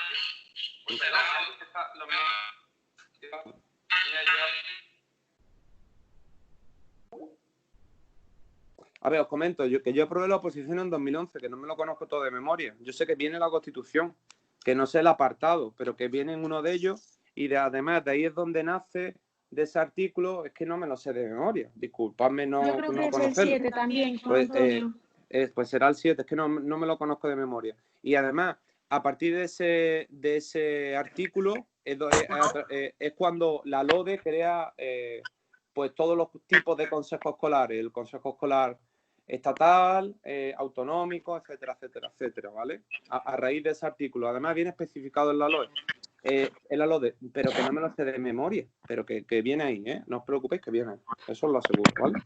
Os comento, yo aprobé la oposición en 2011, que no me lo conozco todo de memoria. Yo sé que viene la Constitución, que no sé el apartado, pero que viene en uno de ellos, y además de ahí es donde nace de ese artículo, es que no me lo sé de memoria. Disculpadme no conocerlo. Yo creo que es el 7 también, pues será el 7, es que no me lo conozco de memoria. Y además, a partir de ese artículo es cuando la LODE crea pues todos los tipos de consejos escolares, el consejo escolar estatal, autonómico, etcétera, etcétera, etcétera, ¿vale? A raíz de ese artículo. Además viene especificado en la LODE, pero que no me lo sé de memoria, pero que viene ahí, ¿eh? No os preocupéis, que viene ahí. Eso os lo aseguro, ¿vale?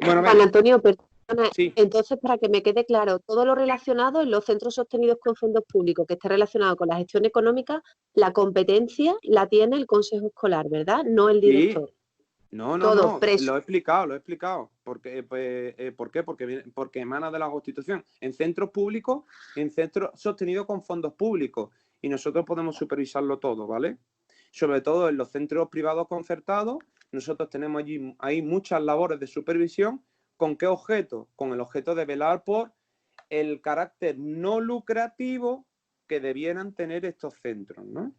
Bueno, Juan Antonio, perdona, sí. Entonces, para que me quede claro, todo lo relacionado en los centros sostenidos con fondos públicos que esté relacionado con la gestión económica, la competencia la tiene el consejo escolar, ¿verdad? No el director. Sí. No, lo he explicado. ¿Por qué? Porque emana de la Constitución. En centros públicos, en centros sostenidos con fondos públicos, y nosotros podemos supervisarlo todo, ¿vale? Sobre todo en los centros privados concertados, nosotros tenemos ahí muchas labores de supervisión. ¿Con qué objeto? Con el objeto de velar por el carácter no lucrativo que debieran tener estos centros, ¿no?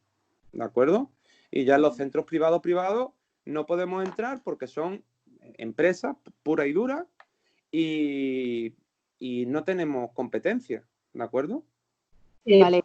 ¿De acuerdo? Y ya en los centros privados no podemos entrar porque son empresas pura y dura y no tenemos competencia, ¿de acuerdo? Vale.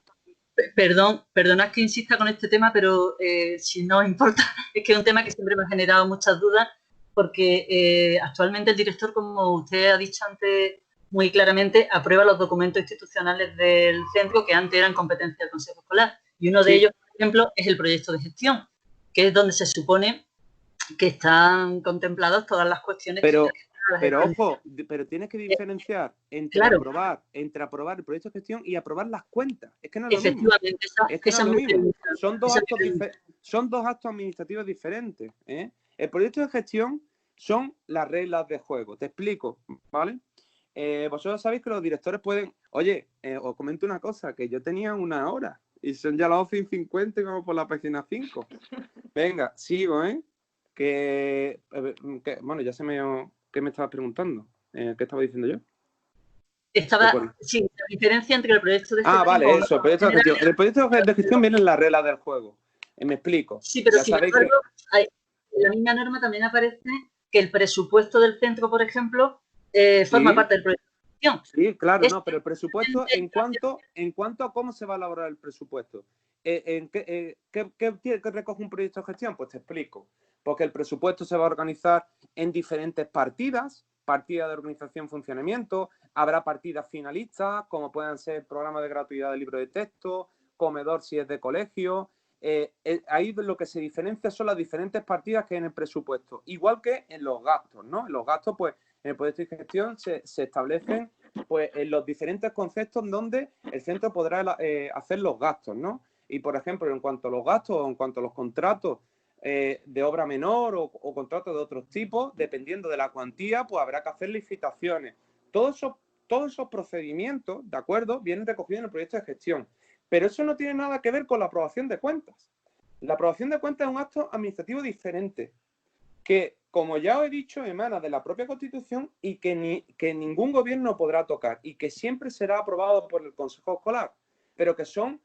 Perdonad que insista con este tema, pero si no importa, es que es un tema que siempre me ha generado muchas dudas, porque actualmente el director, como usted ha dicho antes muy claramente, aprueba los documentos institucionales del centro que antes eran competencia del Consejo Escolar. Y uno de ellos, por ejemplo, es el proyecto de gestión, que es donde se supone que están contempladas todas las cuestiones. Pero ojo, pero tienes que diferenciar entre aprobar el proyecto de gestión y aprobar las cuentas. Es que no es lo mismo. Es que no es lo mismo. Son dos actos administrativos diferentes, ¿eh? El proyecto de gestión son las reglas de juego. Te explico, ¿vale? Vosotros sabéis que los directores pueden... Oye, os comento una cosa, que yo tenía 1 hora y son ya las 11:50 y vamos por la página 5. Venga, sigo, ¿eh? Bueno, ya se me... ¿Qué me estabas preguntando? ¿Qué estaba diciendo yo? Sí, la diferencia entre el proyecto de gestión... vale, eso, el proyecto de gestión. En el proyecto de gestión vienen las reglas del juego. Me explico. Sí, pero sin embargo, en la misma norma también aparece que el presupuesto del centro, por ejemplo, forma parte del proyecto de gestión. Sí, claro, pero el presupuesto, en cuanto a cómo se va a elaborar el presupuesto. ¿Qué recoge un proyecto de gestión? Pues te explico. Porque el presupuesto se va a organizar en diferentes partidas de organización y funcionamiento, habrá partidas finalistas, como puedan ser programas de gratuidad de libro de texto, comedor si es de colegio. Ahí lo que se diferencia son las diferentes partidas que hay en el presupuesto, igual que en los gastos, ¿no? En los gastos, pues, en el proyecto de gestión se establecen pues en los diferentes conceptos donde el centro podrá hacer los gastos, ¿no? Y, por ejemplo, en cuanto a los gastos o en cuanto a los contratos de obra menor o contratos de otros tipos, dependiendo de la cuantía, pues habrá que hacer licitaciones. Todos esos procedimientos, ¿de acuerdo?, vienen recogidos en el proyecto de gestión. Pero eso no tiene nada que ver con la aprobación de cuentas. La aprobación de cuentas es un acto administrativo diferente, que, como ya os he dicho, emana de la propia Constitución y que ningún gobierno podrá tocar y que siempre será aprobado por el Consejo Escolar, pero que son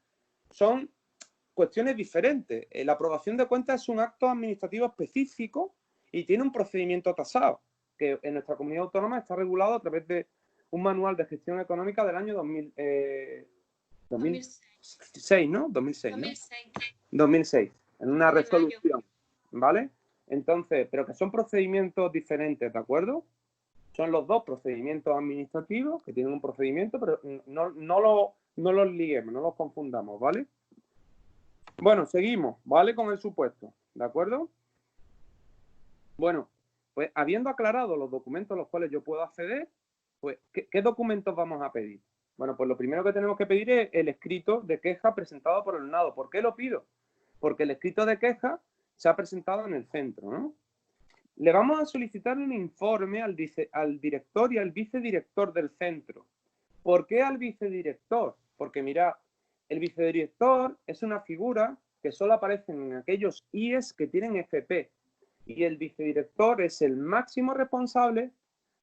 cuestiones diferentes. La aprobación de cuentas es un acto administrativo específico y tiene un procedimiento tasado, que en nuestra comunidad autónoma está regulado a través de un manual de gestión económica del año 2006, ¿no? 2006, ¿no? 2006, en una resolución, ¿vale? Entonces, pero que son procedimientos diferentes, ¿de acuerdo? Son los dos procedimientos administrativos que tienen un procedimiento, pero no los liguemos, no los confundamos, ¿vale? Bueno, seguimos, ¿vale? Con el supuesto, ¿de acuerdo? Bueno, pues habiendo aclarado los documentos a los cuales yo puedo acceder, pues, ¿qué documentos vamos a pedir? Bueno, pues lo primero que tenemos que pedir es el escrito de queja presentado por el alumnado. ¿Por qué lo pido? Porque el escrito de queja se ha presentado en el centro, ¿no? Le vamos a solicitar un informe al director y al vicedirector del centro. ¿Por qué al vicedirector? Porque mirad, el vicedirector es una figura que solo aparece en aquellos IES que tienen FP y el vicedirector es el máximo responsable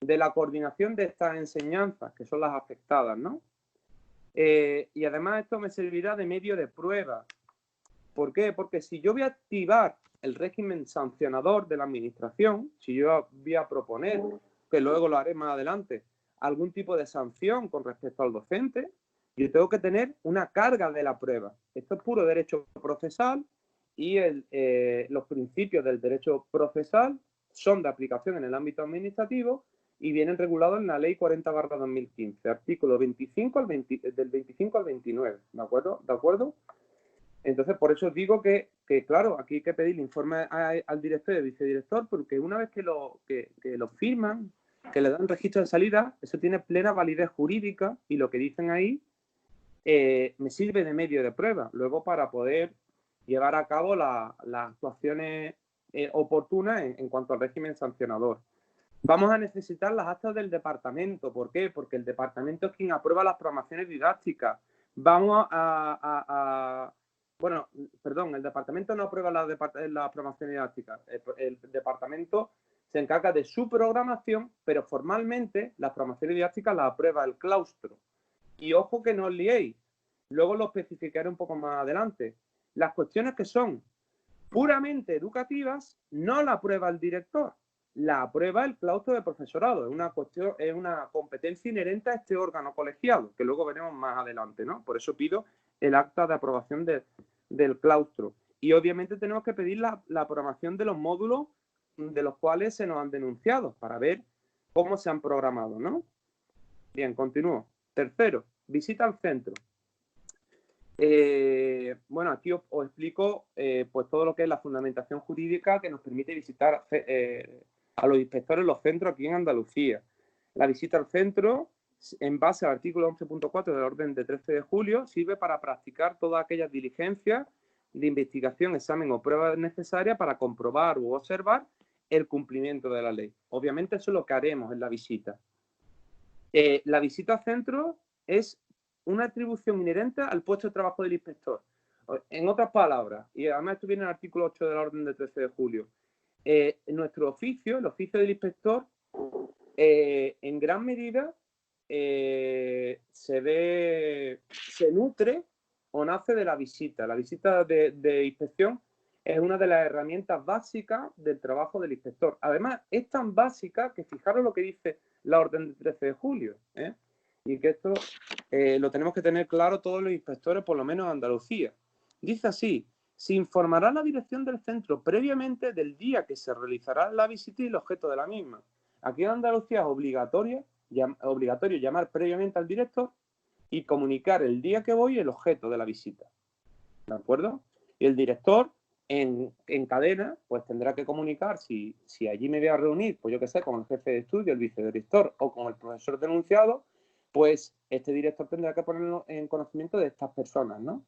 de la coordinación de estas enseñanzas, que son las afectadas, ¿no? Y además esto me servirá de medio de prueba. ¿Por qué? Porque si yo voy a activar el régimen sancionador de la administración, si yo voy a proponer, que luego lo haré más adelante, algún tipo de sanción con respecto al docente, yo tengo que tener una carga de la prueba. Esto es puro derecho procesal y los principios del derecho procesal son de aplicación en el ámbito administrativo y vienen regulados en la Ley 40/2015, artículo 25 del 25 al 29, ¿de acuerdo? ¿De acuerdo? Entonces, por eso os digo que claro, aquí hay que pedir el informe al director y al vicedirector, porque una vez que lo firman, que le dan registro de salida, eso tiene plena validez jurídica y lo que dicen ahí me sirve de medio de prueba, luego para poder llevar a cabo las actuaciones oportunas en cuanto al régimen sancionador. Vamos a necesitar las actas del departamento. ¿Por qué? Porque el departamento es quien aprueba las programaciones didácticas. Vamos bueno, perdón, el departamento no aprueba la programación didáctica. El departamento se encarga de su programación, pero formalmente las programaciones didácticas las aprueba el claustro. Y ojo que no os liéis, luego lo especificaré un poco más adelante. Las cuestiones que son puramente educativas no la aprueba el director, la aprueba el claustro de profesorado. Es una competencia inherente a este órgano colegiado, que luego veremos más adelante, ¿no? Por eso pido el acta de aprobación del claustro. Y obviamente tenemos que pedir la programación de los módulos de los cuales se nos han denunciado para ver cómo se han programado, ¿no? Bien, continúo. Tercero, visita al centro. Bueno, aquí os explico pues todo lo que es la fundamentación jurídica que nos permite visitar a los inspectores en los centros aquí en Andalucía. La visita al centro, en base al artículo 11.4 del orden de 13 de julio, sirve para practicar todas aquellas diligencias de investigación, examen o prueba necesaria para comprobar u observar el cumplimiento de la ley. Obviamente eso es lo que haremos en la visita. La visita al centro es una atribución inherente al puesto de trabajo del inspector. En otras palabras, y además esto viene en el artículo 8 de la orden de 13 de julio, nuestro oficio, el oficio del inspector, en gran medida se nutre o nace de la visita. La visita de inspección es una de las herramientas básicas del trabajo del inspector. Además, es tan básica que fijaros lo que dice la orden del 13 de julio, y que esto lo tenemos que tener claro todos los inspectores, por lo menos en Andalucía. Dice así: se informará a la dirección del centro previamente del día que se realizará la visita y el objeto de la misma. Aquí en Andalucía es obligatorio llamar previamente al director y comunicar el día que voy y el objeto de la visita. ¿De acuerdo? Y el director en cadena pues tendrá que comunicar si allí me voy a reunir, pues yo qué sé, con el jefe de estudio, el vicedirector o con el profesor denunciado, pues este director tendrá que ponerlo en conocimiento de estas personas, ¿no?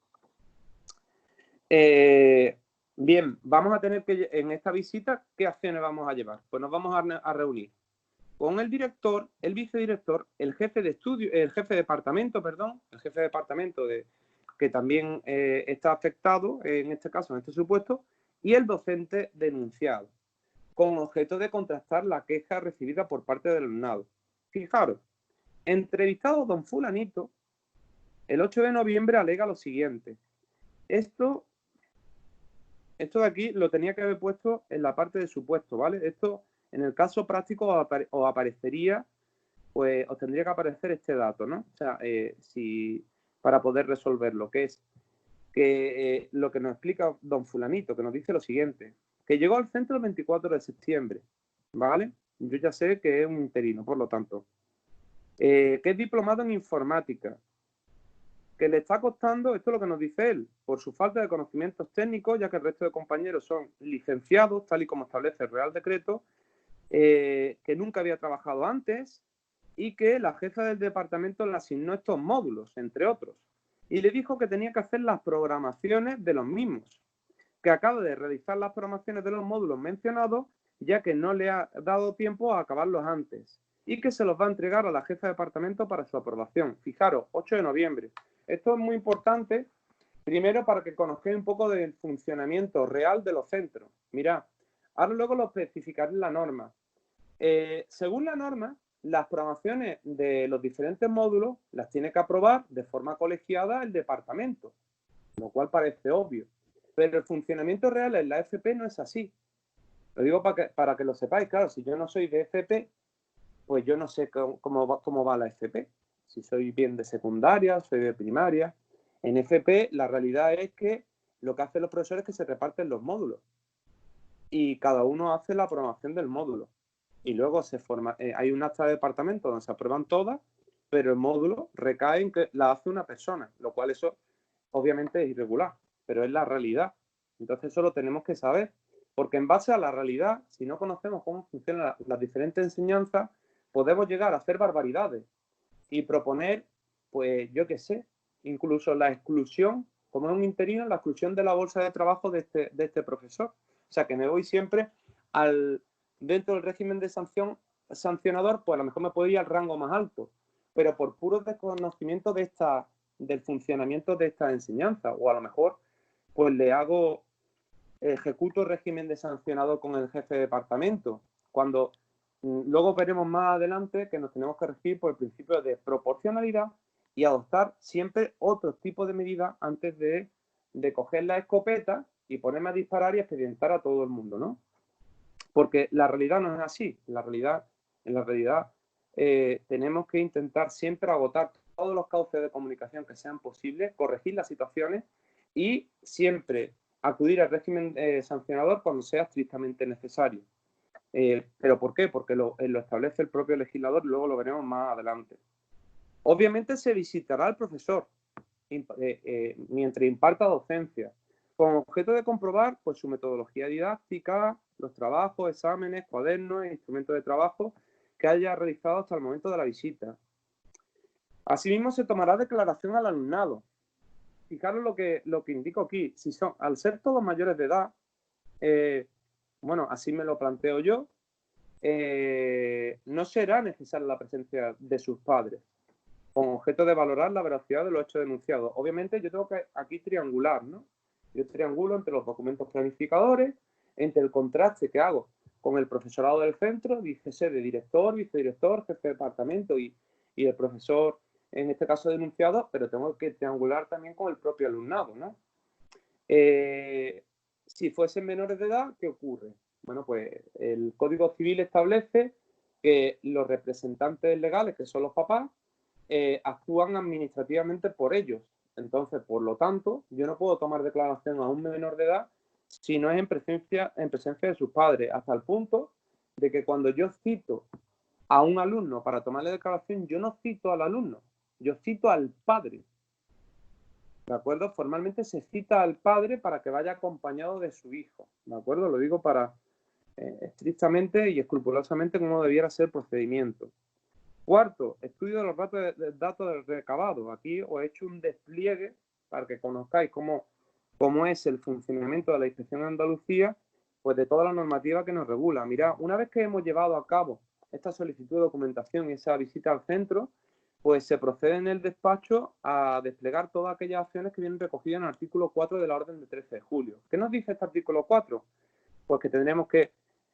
Bien, vamos a tener que, en esta visita, ¿qué acciones vamos a llevar? Pues nos vamos a reunir con el director, el vicedirector, el jefe de estudio, el jefe de departamento que también está afectado, en este caso, en este supuesto, y el docente denunciado, con objeto de contrastar la queja recibida por parte del alumnado. Fijaros, entrevistado don fulanito, el 8 de noviembre alega lo siguiente. Esto de aquí lo tenía que haber puesto en la parte de supuesto, ¿vale? Esto, en el caso práctico, os aparecería, pues os tendría que aparecer este dato, ¿no? O sea, para poder resolverlo, que es que lo que nos explica don fulanito, que nos dice lo siguiente, que llegó al centro el 24 de septiembre, ¿vale? Yo ya sé que es un interino, por lo tanto. Que es diplomado en informática, que le está costando, esto es lo que nos dice él, por su falta de conocimientos técnicos, ya que el resto de compañeros son licenciados, tal y como establece el Real Decreto, que nunca había trabajado antes y que la jefa del departamento le asignó estos módulos, entre otros, y le dijo que tenía que hacer las programaciones de los mismos, que acaba de realizar las programaciones de los módulos mencionados, ya que no le ha dado tiempo a acabarlos antes, y que se los va a entregar a la jefa de departamento para su aprobación. Fijaros, 8 de noviembre. Esto es muy importante, primero para que conozcáis un poco del funcionamiento real de los centros. Mirad, ahora luego lo especificaré en la norma. Según la norma, las programaciones de los diferentes módulos las tiene que aprobar de forma colegiada el departamento, lo cual parece obvio. Pero el funcionamiento real en la FP no es así. Lo digo para que lo sepáis. Claro, si yo no soy de FP, pues yo no sé cómo va la FP. Si soy bien de secundaria, soy de primaria. En FP la realidad es que lo que hacen los profesores es que se reparten los módulos. Y cada uno hace la programación del módulo. Y luego se forma, hay un acta de departamento donde se aprueban todas, pero el módulo recae en que la hace una persona, lo cual eso obviamente es irregular, pero es la realidad. Entonces eso lo tenemos que saber, porque en base a la realidad, si no conocemos cómo funcionan las diferentes enseñanzas, podemos llegar a hacer barbaridades y proponer, pues yo qué sé, incluso la exclusión, como es un interino, la exclusión de la bolsa de trabajo de este profesor. O sea, que me voy siempre dentro del régimen de sancionador, pues a lo mejor me puedo ir al rango más alto, pero por puro desconocimiento del funcionamiento de esta enseñanza, o a lo mejor pues ejecuto el régimen de sancionador con el jefe de departamento, cuando luego veremos más adelante que nos tenemos que regir por el principio de proporcionalidad y adoptar siempre otro tipo de medidas antes de coger la escopeta y ponerme a disparar y expedientar a todo el mundo, ¿no? Porque la realidad no es así. En la realidad tenemos que intentar siempre agotar todos los cauces de comunicación que sean posibles, corregir las situaciones y siempre acudir al régimen sancionador cuando sea estrictamente necesario. ¿Pero por qué? Porque lo establece el propio legislador y luego lo veremos más adelante. Obviamente se visitará al profesor mientras imparta docencia, con objeto de comprobar pues, su metodología didáctica, los trabajos, exámenes, cuadernos e instrumentos de trabajo que haya realizado hasta el momento de la visita. Asimismo, se tomará declaración al alumnado. Fijaros lo que indico aquí. Al ser todos mayores de edad, bueno, así me lo planteo yo, no será necesaria la presencia de sus padres, con objeto de valorar la veracidad de los hechos denunciados. Obviamente yo tengo que aquí triangular, ¿no? Yo triangulo entre los documentos planificadores, entre el contraste que hago con el profesorado del centro, dícese de director, vicedirector, jefe de departamento y el profesor, en este caso denunciado, pero tengo que triangular también con el propio alumnado, ¿no? Si fuesen menores de edad, ¿qué ocurre? Bueno, pues el Código Civil establece que los representantes legales, que son los papás, actúan administrativamente por ellos. Entonces, por lo tanto, yo no puedo tomar declaración a un menor de edad si no es en presencia de sus padres, hasta el punto de que cuando yo cito a un alumno para tomarle declaración, yo no cito al alumno, yo cito al padre. ¿De acuerdo? Formalmente se cita al padre para que vaya acompañado de su hijo. ¿De acuerdo? Lo digo para estrictamente y escrupulosamente cómo debiera ser el procedimiento. Cuarto, estudio de los datos del recabado. Aquí os he hecho un despliegue para que conozcáis cómo es el funcionamiento de la Inspección de Andalucía, pues de toda la normativa que nos regula. Mirad, una vez que hemos llevado a cabo esta solicitud de documentación y esa visita al centro, pues se procede en el despacho a desplegar todas aquellas acciones que vienen recogidas en el artículo 4 de la orden de 13 de julio. ¿Qué nos dice este artículo 4? Pues que tendremos que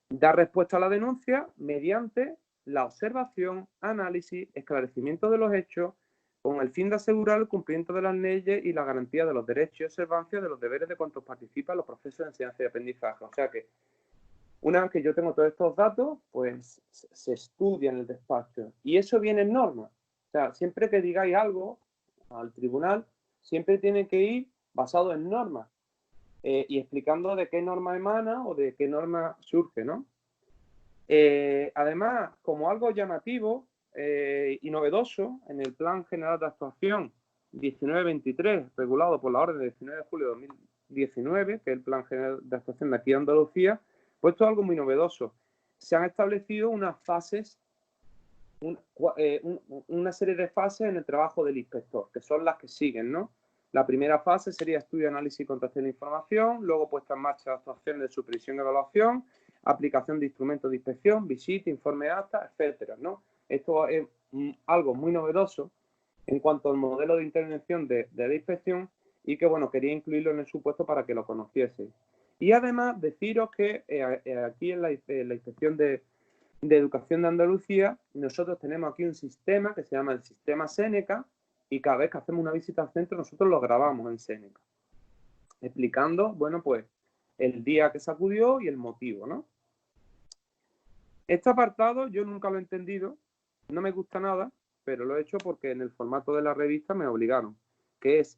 dar respuesta a la denuncia mediante la observación, análisis, esclarecimiento de los hechos, con el fin de asegurar el cumplimiento de las leyes y la garantía de los derechos y observancia de los deberes de cuantos participan en los procesos de enseñanza y aprendizaje. O sea que, una vez que yo tengo todos estos datos, pues se estudia en el despacho. Y eso viene en norma. O sea, siempre que digáis algo al tribunal, siempre tiene que ir basado en normas y explicando de qué norma emana o de qué norma surge, ¿no? Además, como algo llamativo y novedoso, en el Plan General de Actuación 1923, regulado por la orden de 19 de julio de 2019, que es el Plan General de Actuación de aquí de Andalucía, pues esto es algo muy novedoso. Se han establecido unas fases, una serie de fases en el trabajo del inspector, que son las que siguen, ¿no? La primera fase sería estudio, análisis y contratación de información, luego puesta en marcha de actuaciones de supervisión y evaluación, aplicación de instrumentos de inspección, visita, informe de acta, etcétera, ¿no? Esto es algo muy novedoso en cuanto al modelo de intervención de la inspección y que, bueno, quería incluirlo en el supuesto para que lo conocieseis. Y además deciros que aquí en la Inspección de Educación de Andalucía nosotros tenemos aquí un sistema que se llama el sistema Seneca y cada vez que hacemos una visita al centro nosotros lo grabamos en Seneca, explicando, bueno, pues el día que se acudió y el motivo, ¿no? Este apartado yo nunca lo he entendido, no me gusta nada, pero lo he hecho porque en el formato de la revista me obligaron, que es,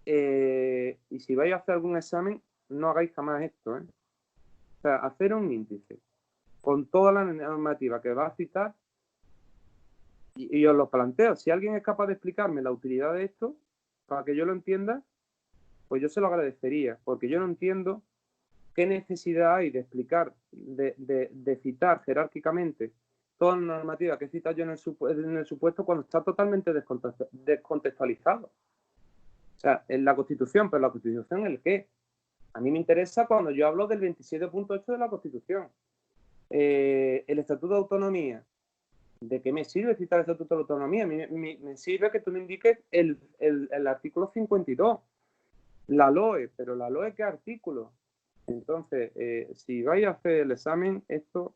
y si vais a hacer algún examen, no hagáis jamás esto, ¿eh? O sea, hacer un índice con toda la normativa que va a citar y os lo planteo. Si alguien es capaz de explicarme la utilidad de esto, para que yo lo entienda, pues yo se lo agradecería, porque yo no entiendo qué necesidad hay de explicar, de citar jerárquicamente toda la normativa que cita yo en el supuesto cuando está totalmente descontextualizado. O sea, en la Constitución, pero la Constitución ¿el qué? A mí me interesa cuando yo hablo del 27.8 de la Constitución. El Estatuto de Autonomía. ¿De qué me sirve citar el Estatuto de Autonomía? A mí me sirve que tú me indiques el artículo 52. La LOE, pero la LOE ¿qué artículo? Entonces, si vais a hacer el examen, esto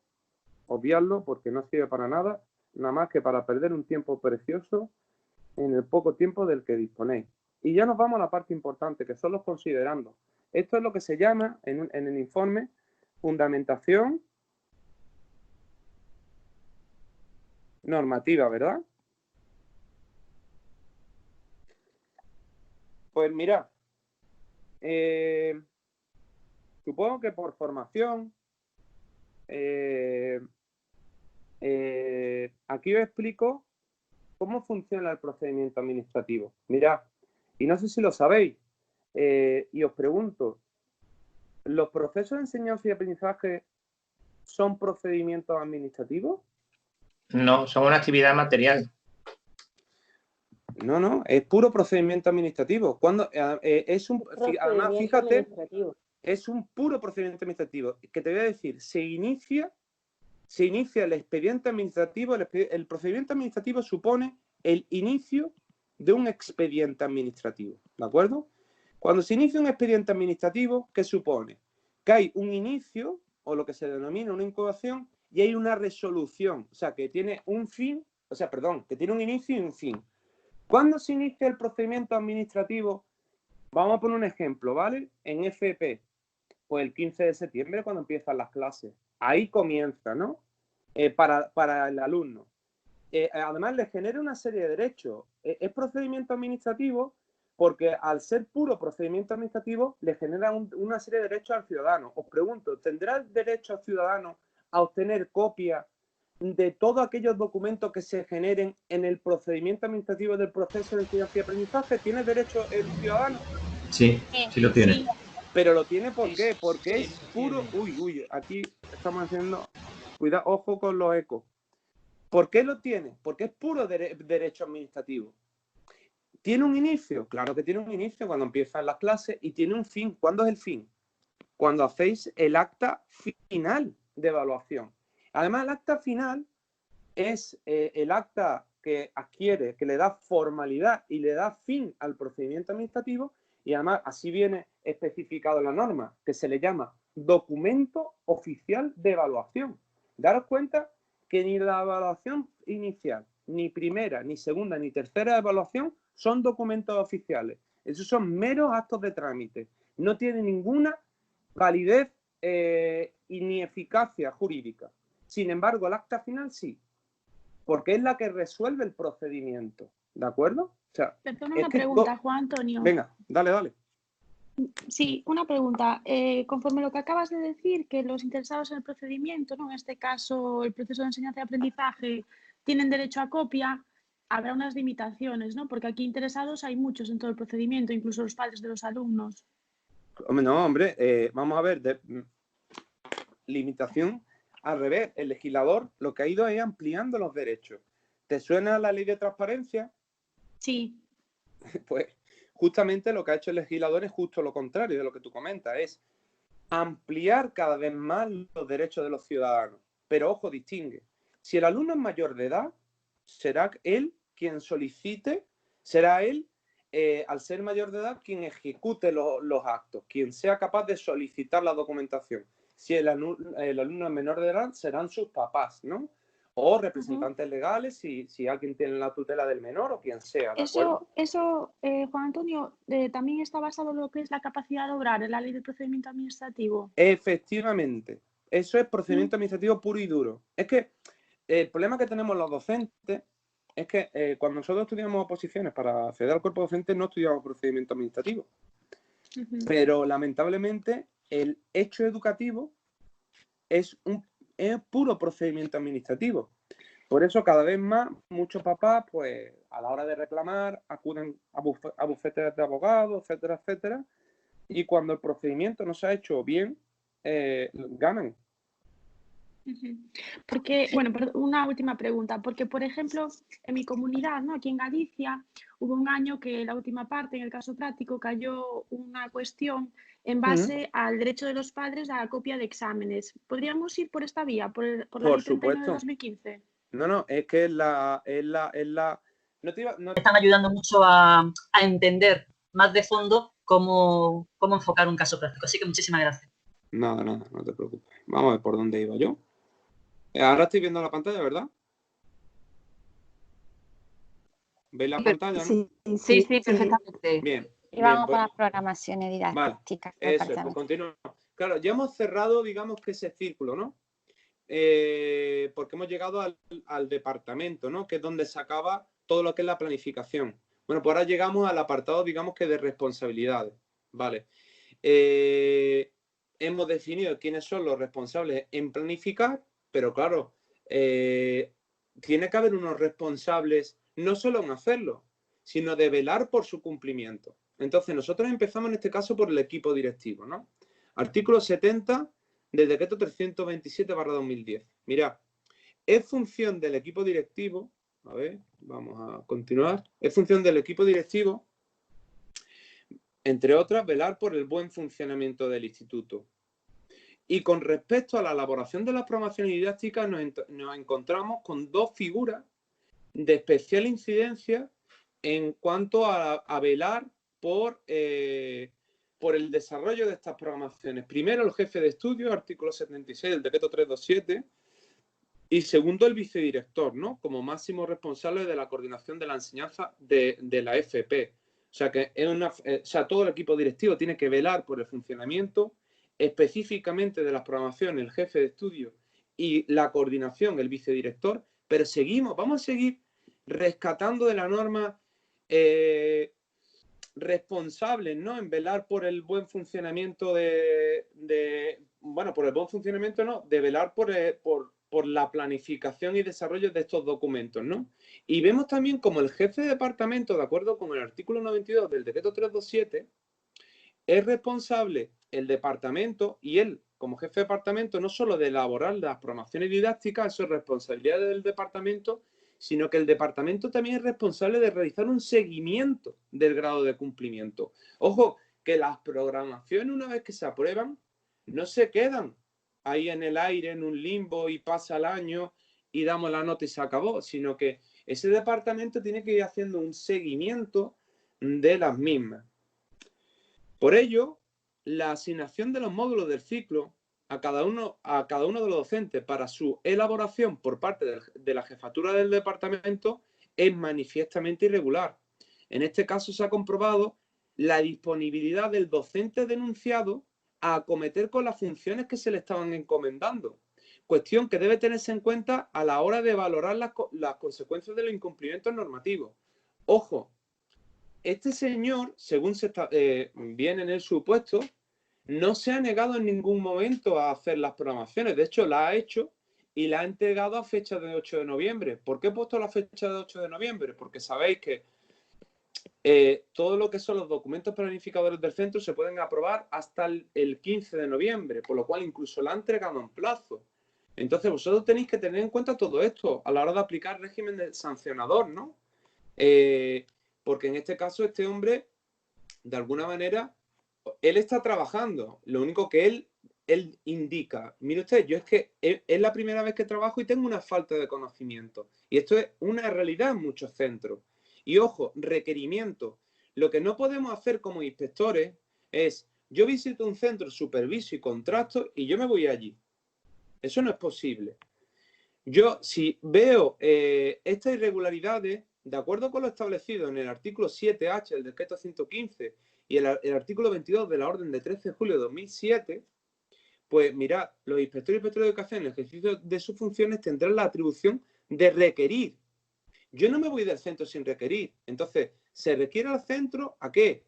obviarlo porque no sirve para nada, nada más que para perder un tiempo precioso en el poco tiempo del que disponéis. Y ya nos vamos a la parte importante, que son los considerandos. Esto es lo que se llama en el informe fundamentación normativa, ¿verdad? Pues mira, supongo que por formación, aquí os explico cómo funciona el procedimiento administrativo. Mirad, y no sé si lo sabéis, y os pregunto, ¿los procesos de enseñanza y aprendizaje son procedimientos administrativos? No, son una actividad material. No, es puro procedimiento administrativo. Cuando además, fíjate, es un puro procedimiento administrativo. Que te voy a decir, se inicia el expediente administrativo. El procedimiento administrativo supone el inicio de un expediente administrativo, ¿de acuerdo? Cuando se inicia un expediente administrativo, ¿qué supone? Que hay un inicio, o lo que se denomina una incoación, y hay una resolución, o sea, que tiene un fin, que tiene un inicio y un fin. ¿Cuándo se inicia el procedimiento administrativo? Vamos a poner un ejemplo, ¿vale? En FP, pues el 15 de septiembre cuando empiezan las clases. Ahí comienza, ¿no? Para el alumno. Además, le genera una serie de derechos. Es procedimiento administrativo porque al ser puro procedimiento administrativo le genera una serie de derechos al ciudadano. Os pregunto, ¿tendrá el derecho al ciudadano a obtener copia de todos aquellos documentos que se generen en el procedimiento administrativo del proceso de enseñanza y aprendizaje? ¿Tiene derecho el ciudadano? Sí, sí lo tiene. Pero lo tiene ¿por qué? Porque es puro... Uy, aquí estamos haciendo... Cuidado, ojo con los ecos. ¿Por qué lo tiene? Porque es puro derecho administrativo. ¿Tiene un inicio? Claro que tiene un inicio cuando empiezan las clases y tiene un fin. ¿Cuándo es el fin? Cuando hacéis el acta final de evaluación. Además, el acta final es el acta que adquiere, que le da formalidad y le da fin al procedimiento administrativo, y además así viene especificado en la norma, que se le llama documento oficial de evaluación. Daros cuenta que ni la evaluación inicial, ni primera, ni segunda, ni tercera evaluación son documentos oficiales. Esos son meros actos de trámite. No tienen ninguna validez y ni eficacia jurídica. Sin embargo, el acta final sí, porque es la que resuelve el procedimiento. ¿De acuerdo? O sea, perdona una pregunta, Juan Antonio. Venga, dale. Sí, una pregunta. Conforme lo que acabas de decir, que los interesados en el procedimiento, ¿no? En este caso el proceso de enseñanza y aprendizaje, tienen derecho a copia, habrá unas limitaciones, ¿no? Porque aquí interesados hay muchos en todo el procedimiento, incluso los padres de los alumnos. No, hombre, vamos a ver, limitación al revés. El legislador lo que ha ido es ampliando los derechos. ¿Te suena la ley de transparencia? Sí. Pues justamente lo que ha hecho el legislador es justo lo contrario de lo que tú comentas, es ampliar cada vez más los derechos de los ciudadanos. Pero ojo, distingue. Si el alumno es mayor de edad, será él quien solicite, será él, al ser mayor de edad, quien ejecute los actos, quien sea capaz de solicitar la documentación. Si el alumno es menor de edad, serán sus papás, ¿no? O representantes legales, si alguien tiene la tutela del menor o quien sea. ¿De acuerdo? Eso, Juan Antonio, también está basado en lo que es la capacidad de obrar en la ley de procedimiento administrativo. Efectivamente. Eso es procedimiento administrativo puro y duro. Es que el problema que tenemos los docentes es que cuando nosotros estudiamos oposiciones para acceder al cuerpo docente no estudiamos procedimiento administrativo. Pero lamentablemente el hecho educativo es puro procedimiento administrativo. Por eso cada vez más muchos papás, pues a la hora de reclamar, acuden a bufetes de abogados, etcétera, etcétera. Y cuando el procedimiento no se ha hecho bien, ganan. Porque, bueno, una última pregunta, porque por ejemplo, en mi comunidad, ¿no? Aquí en Galicia, hubo un año que la última parte, en el caso práctico, cayó una cuestión en base al derecho de los padres a la copia de exámenes. ¿Podríamos ir por esta vía, por la ley 39 de 2015? No, es que es la... Están ayudando mucho a entender más de fondo cómo enfocar un caso práctico. Así que muchísimas gracias. Nada, no te preocupes. Vamos a ver por dónde iba yo. Ahora estoy viendo la pantalla, ¿verdad? ¿Veis la pantalla? Sí, ¿no? sí, perfectamente. Bien. Y vamos con las programaciones didácticas. Vale, eso, pues continuamos. Claro, ya hemos cerrado, digamos que ese círculo, ¿no? Porque hemos llegado al departamento, ¿no? Que es donde se acaba todo lo que es la planificación. Bueno, pues ahora llegamos al apartado, digamos que de responsabilidades, ¿vale? Hemos definido quiénes son los responsables en planificar, pero claro, tiene que haber unos responsables no solo en hacerlo, sino de velar por su cumplimiento. Entonces, nosotros empezamos en este caso por el equipo directivo, ¿no? Artículo 70 del decreto 327/2010. Mirad, es función del equipo directivo, a ver, vamos a continuar, es función del equipo directivo, entre otras, velar por el buen funcionamiento del instituto. Y con respecto a la elaboración de las programaciones didácticas, nos encontramos con dos figuras de especial incidencia en cuanto a velar por el desarrollo de estas programaciones. Primero, el jefe de estudio, artículo 76 del decreto 327, y segundo, el vicedirector, ¿no? Como máximo responsable de la coordinación de la enseñanza de la FP. O sea, que todo el equipo directivo tiene que velar por el funcionamiento específicamente de las programaciones, el jefe de estudio y la coordinación, el vicedirector, pero vamos a seguir rescatando de la norma responsables, ¿no? En velar por el buen funcionamiento de velar por la planificación y desarrollo de estos documentos, ¿no? Y vemos también como el jefe de departamento, de acuerdo con el artículo 92 del decreto 327, es responsable el departamento y él, como jefe de departamento, no solo de elaborar las programaciones didácticas, eso es responsabilidad del departamento, sino que el departamento también es responsable de realizar un seguimiento del grado de cumplimiento. Ojo, que las programaciones, una vez que se aprueban, no se quedan ahí en el aire, en un limbo, y pasa el año y damos la nota y se acabó, sino que ese departamento tiene que ir haciendo un seguimiento de las mismas. Por ello, la asignación de los módulos del ciclo a cada uno de los docentes para su elaboración por parte de la jefatura del departamento es manifiestamente irregular. En este caso se ha comprobado la disponibilidad del docente denunciado a acometer con las funciones que se le estaban encomendando. Cuestión que debe tenerse en cuenta a la hora de valorar las consecuencias de los incumplimientos normativos. Ojo, este señor, según viene en el supuesto, no se ha negado en ningún momento a hacer las programaciones. De hecho, la ha hecho y la ha entregado a fecha de 8 de noviembre. ¿Por qué he puesto la fecha de 8 de noviembre? Porque sabéis que todo lo que son los documentos planificadores del centro se pueden aprobar hasta el 15 de noviembre, por lo cual incluso la han entregado en plazo. Entonces, vosotros tenéis que tener en cuenta todo esto a la hora de aplicar régimen de sancionador, ¿no? Porque en este caso este hombre, de alguna manera, él está trabajando. Lo único que él indica, mire usted, yo es que es la primera vez que trabajo y tengo una falta de conocimiento. Y esto es una realidad en muchos centros. Y ojo, requerimiento. Lo que no podemos hacer como inspectores es, yo visito un centro, superviso y contrato y yo me voy allí. Eso no es posible. Yo, si veo estas irregularidades, de acuerdo con lo establecido en el artículo 7H del decreto 115 y el artículo 22 de la orden de 13 de julio de 2007, pues mirad, los inspectores y inspectores de educación en el ejercicio de sus funciones tendrán la atribución de requerir. Yo no me voy del centro sin requerir. Entonces, ¿se requiere al centro a qué?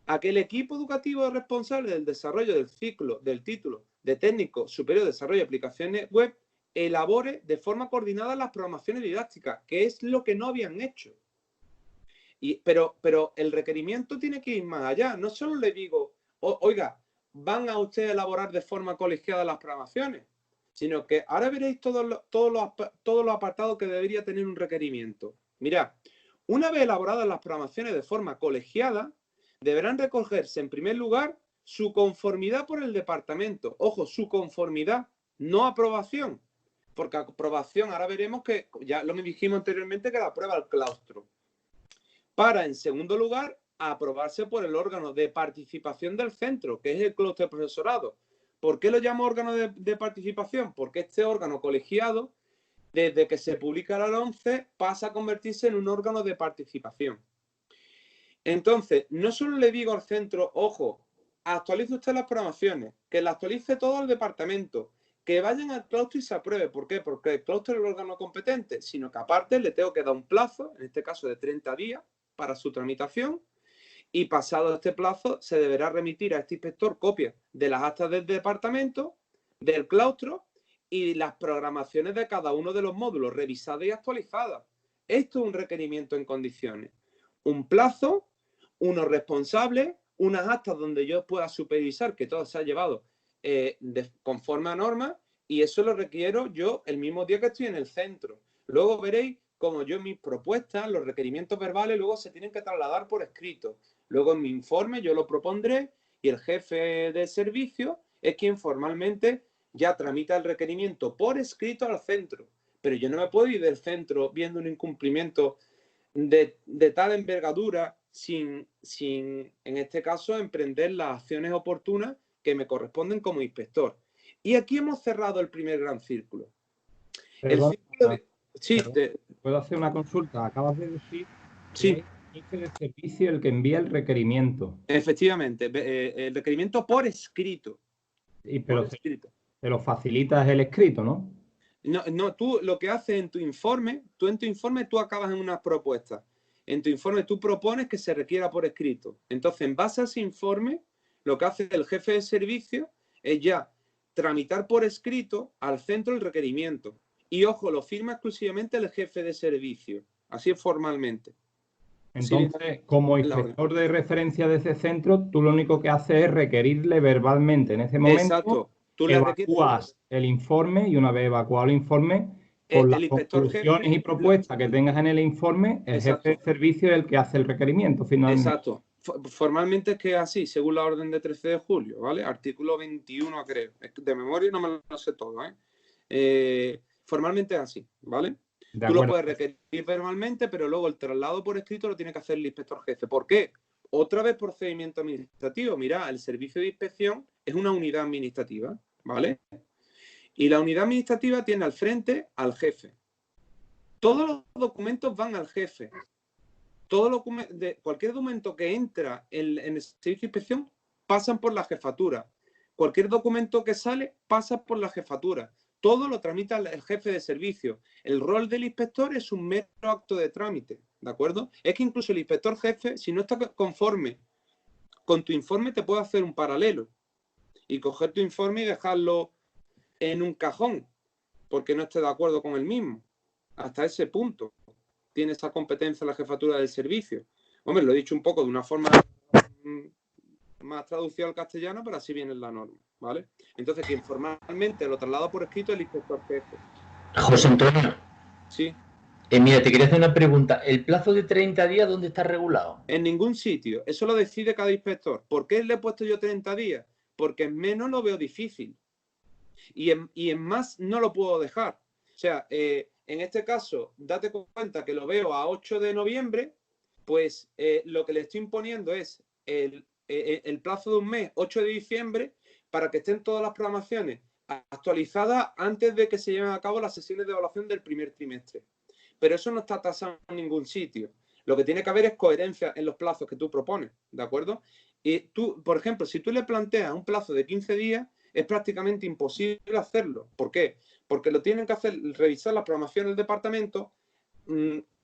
A que el equipo educativo responsable del desarrollo del ciclo, del título de técnico superior de desarrollo de aplicaciones web, elabore de forma coordinada las programaciones didácticas, que es lo que no habían hecho. Pero el requerimiento tiene que ir más allá. No solo le digo, oiga, van a ustedes a elaborar de forma colegiada las programaciones, sino que ahora veréis todos los apartados que debería tener un requerimiento. Mirad, una vez elaboradas las programaciones de forma colegiada, deberán recogerse en primer lugar su conformidad por el departamento. Ojo, su conformidad, no aprobación. Porque aprobación, ahora veremos que, ya lo dijimos anteriormente, que la aprueba el claustro. Para, en segundo lugar, aprobarse por el órgano de participación del centro, que es el claustro de profesorado. ¿Por qué lo llamo órgano de participación? Porque este órgano colegiado, desde que se publica la LOMCE, pasa a convertirse en un órgano de participación. Entonces, no solo le digo al centro, ojo, actualice usted las programaciones, que las actualice todo el departamento, que vayan al claustro y se apruebe. ¿Por qué? Porque el claustro es el órgano competente, sino que aparte le tengo que dar un plazo, en este caso de 30 días, para su tramitación, y pasado este plazo se deberá remitir a este inspector copias de las actas del departamento, del claustro y las programaciones de cada uno de los módulos revisadas y actualizadas. Esto es un requerimiento en condiciones. Un plazo, unos responsables, unas actas donde yo pueda supervisar que todo se ha llevado conforme a normas, y eso lo requiero yo el mismo día que estoy en el centro. Luego veréis como yo mis propuestas, los requerimientos verbales, luego se tienen que trasladar por escrito. Luego en mi informe yo lo propondré y el jefe de servicio es quien formalmente ya tramita el requerimiento por escrito al centro. Pero yo no me puedo ir del centro viendo un incumplimiento de tal envergadura sin, en este caso, emprender las acciones oportunas que me corresponden como inspector. Y aquí hemos cerrado el primer gran círculo. Perdón, el círculo sí, ¿puedo hacer una consulta? Acabas de decir sí. que es el jefe de servicio el que envía el requerimiento. Efectivamente, el requerimiento por escrito. Pero te lo facilitas el escrito, ¿no? No, tú lo que haces en tu informe, tú acabas en una propuesta. En tu informe tú propones que se requiera por escrito. Entonces, en base a ese informe, lo que hace el jefe de servicio es ya tramitar por escrito al centro el requerimiento. Y ojo, lo firma exclusivamente el jefe de servicio. Así es formalmente. Entonces, como inspector de referencia de ese centro, tú lo único que haces es requerirle verbalmente en ese momento. Exacto. Tú le evacúas el informe y una vez evacuado el informe, con las conclusiones y propuestas que tengas en el informe, el jefe de servicio es el que hace el requerimiento finalmente. Exacto. Formalmente es que es así, según la orden de 13 de julio, ¿vale? Artículo 21, creo. De memoria no me lo sé todo, ¿eh? Formalmente es así, ¿vale? Tú lo puedes requerir verbalmente, pero luego el traslado por escrito lo tiene que hacer el inspector jefe. ¿Por qué? Otra vez procedimiento administrativo. Mira, el servicio de inspección es una unidad administrativa, ¿vale? Y la unidad administrativa tiene al frente al jefe. Todos los documentos van al jefe. Cualquier documento que entra en el servicio de inspección pasan por la jefatura. Cualquier documento que sale pasa por la jefatura. Todo lo tramita el jefe de servicio. El rol del inspector es un mero acto de trámite, ¿de acuerdo? Es que incluso el inspector jefe, si no está conforme con tu informe, te puede hacer un paralelo y coger tu informe y dejarlo en un cajón porque no esté de acuerdo con el mismo. Hasta ese punto tiene esa competencia la jefatura del servicio. Hombre, lo he dicho un poco de una forma más traducida al castellano, pero así viene la norma, ¿vale? Entonces, que informalmente lo traslado por escrito el inspector jefe. José Antonio. Sí. Mira, te quería hacer una pregunta. ¿El plazo de 30 días dónde está regulado? En ningún sitio. Eso lo decide cada inspector. ¿Por qué le he puesto yo 30 días? Porque en menos lo veo difícil. Y en más no lo puedo dejar. O sea, en este caso, date cuenta que lo veo a 8 de noviembre, pues lo que le estoy imponiendo es el plazo de un mes, 8 de diciembre, para que estén todas las programaciones actualizadas antes de que se lleven a cabo las sesiones de evaluación del primer trimestre. Pero eso no está tasado en ningún sitio. Lo que tiene que haber es coherencia en los plazos que tú propones, ¿de acuerdo? Y tú, por ejemplo, si tú le planteas un plazo de 15 días, es prácticamente imposible hacerlo. ¿Por qué? Porque lo tienen que hacer, revisar la programación del departamento,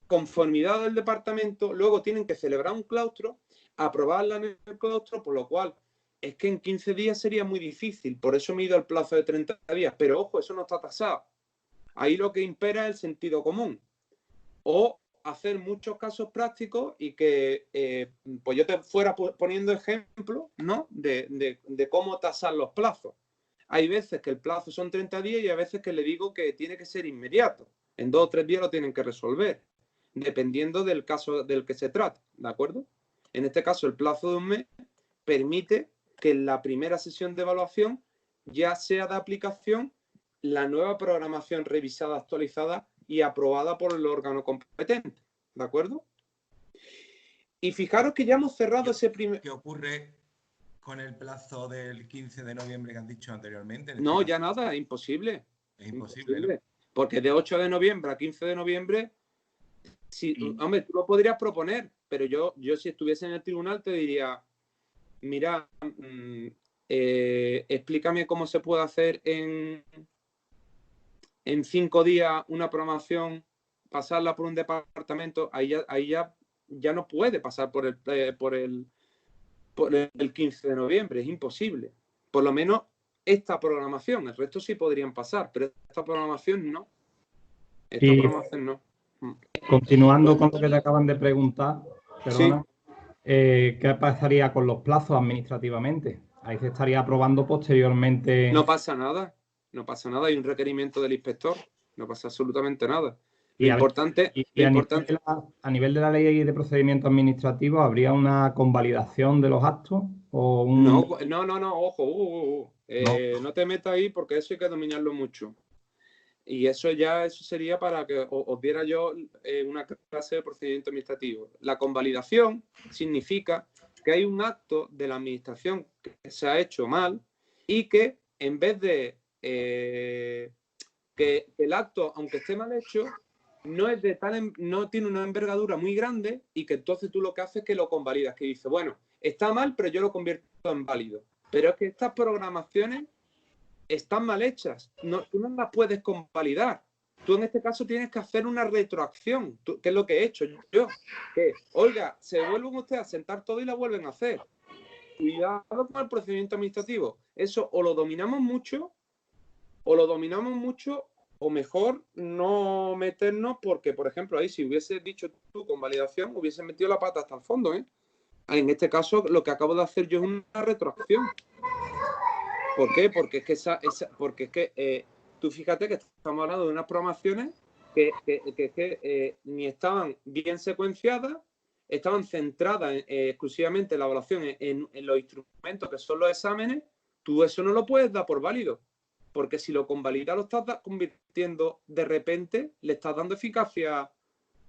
conformidad del departamento, luego tienen que celebrar un claustro, aprobarla en el claustro, por lo cual es que en 15 días sería muy difícil. Por eso me he ido al plazo de 30 días. Pero ojo, eso no está tasado. Ahí lo que impera es el sentido común. O hacer muchos casos prácticos y que pues yo te fuera poniendo ejemplos, ¿no? de cómo tasar los plazos. Hay veces que el plazo son 30 días y hay veces que le digo que tiene que ser inmediato. En 2 o 3 días lo tienen que resolver, dependiendo del caso del que se trate, ¿de acuerdo? En este caso, el plazo de un mes permite que en la primera sesión de evaluación ya sea de aplicación la nueva programación revisada, actualizada y aprobada por el órgano competente, ¿de acuerdo? Y fijaros que ya hemos cerrado ese primer... ¿Qué ocurre con el plazo del 15 de noviembre que han dicho anteriormente? No, ya nada, es imposible. Es imposible, ¿no? Porque de 8 de noviembre a 15 de noviembre, hombre, tú lo podrías proponer, pero yo si estuviese en el tribunal te diría, mira, explícame cómo se puede hacer en 5 días una programación, pasarla por un departamento, ahí ya no puede pasar por el 15 de noviembre, es imposible. Por lo menos esta programación, el resto sí podrían pasar, pero esta programación no. Programación no. Continuando con lo que te acaban de preguntar, perdona, ¿qué pasaría con los plazos administrativamente? Ahí se estaría aprobando posteriormente. No pasa nada, hay un requerimiento del inspector, no pasa absolutamente nada. A nivel de la ley de procedimiento administrativo, ¿habría una convalidación de los actos? O un... No, ojo, no te metas ahí porque eso hay que dominarlo mucho. Y eso sería para que os diera yo una clase de procedimiento administrativo. La convalidación significa que hay un acto de la administración que se ha hecho mal y que en vez de que el acto, aunque esté mal hecho, no tiene una envergadura muy grande y que entonces tú lo que haces es que lo convalidas, que dices, bueno, está mal, pero yo lo convierto en válido. Pero es que estas programaciones están mal hechas, tú no las puedes convalidar. Tú en este caso tienes que hacer una retroacción, que es lo que he hecho yo. Que, oiga, se vuelven ustedes a sentar todo y la vuelven a hacer. Cuidado con el procedimiento administrativo. Eso o lo dominamos mucho, o mejor no meternos porque, por ejemplo, ahí si hubiese dicho tú con validación, hubiese metido la pata hasta el fondo, ¿eh? En este caso, lo que acabo de hacer yo es una retroacción. ¿Por qué? Porque es que tú fíjate que estamos hablando de unas programaciones que ni estaban bien secuenciadas, estaban centradas exclusivamente en la evaluación en los instrumentos que son los exámenes. Tú eso no lo puedes dar por válido. Porque si lo convalida lo estás convirtiendo de repente, le estás dando eficacia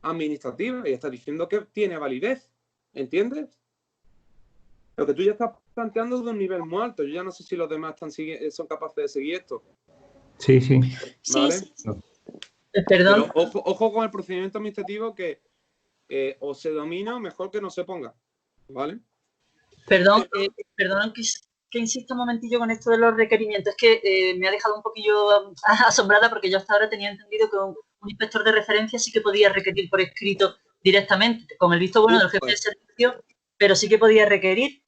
administrativa y estás diciendo que tiene validez. ¿Entiendes? Lo que tú ya estás planteando es de un nivel muy alto. Yo ya no sé si los demás son capaces de seguir esto. Sí, sí. ¿Vale? Sí. Perdón. Pero ojo con el procedimiento administrativo que o se domina o mejor que no se ponga. ¿Vale? Perdón que insista un momentillo con esto de los requerimientos. Es que me ha dejado un poquillo asombrada porque yo hasta ahora tenía entendido que un inspector de referencia sí que podía requerir por escrito directamente, con el visto bueno del jefe de servicio, pero sí que podía requerir,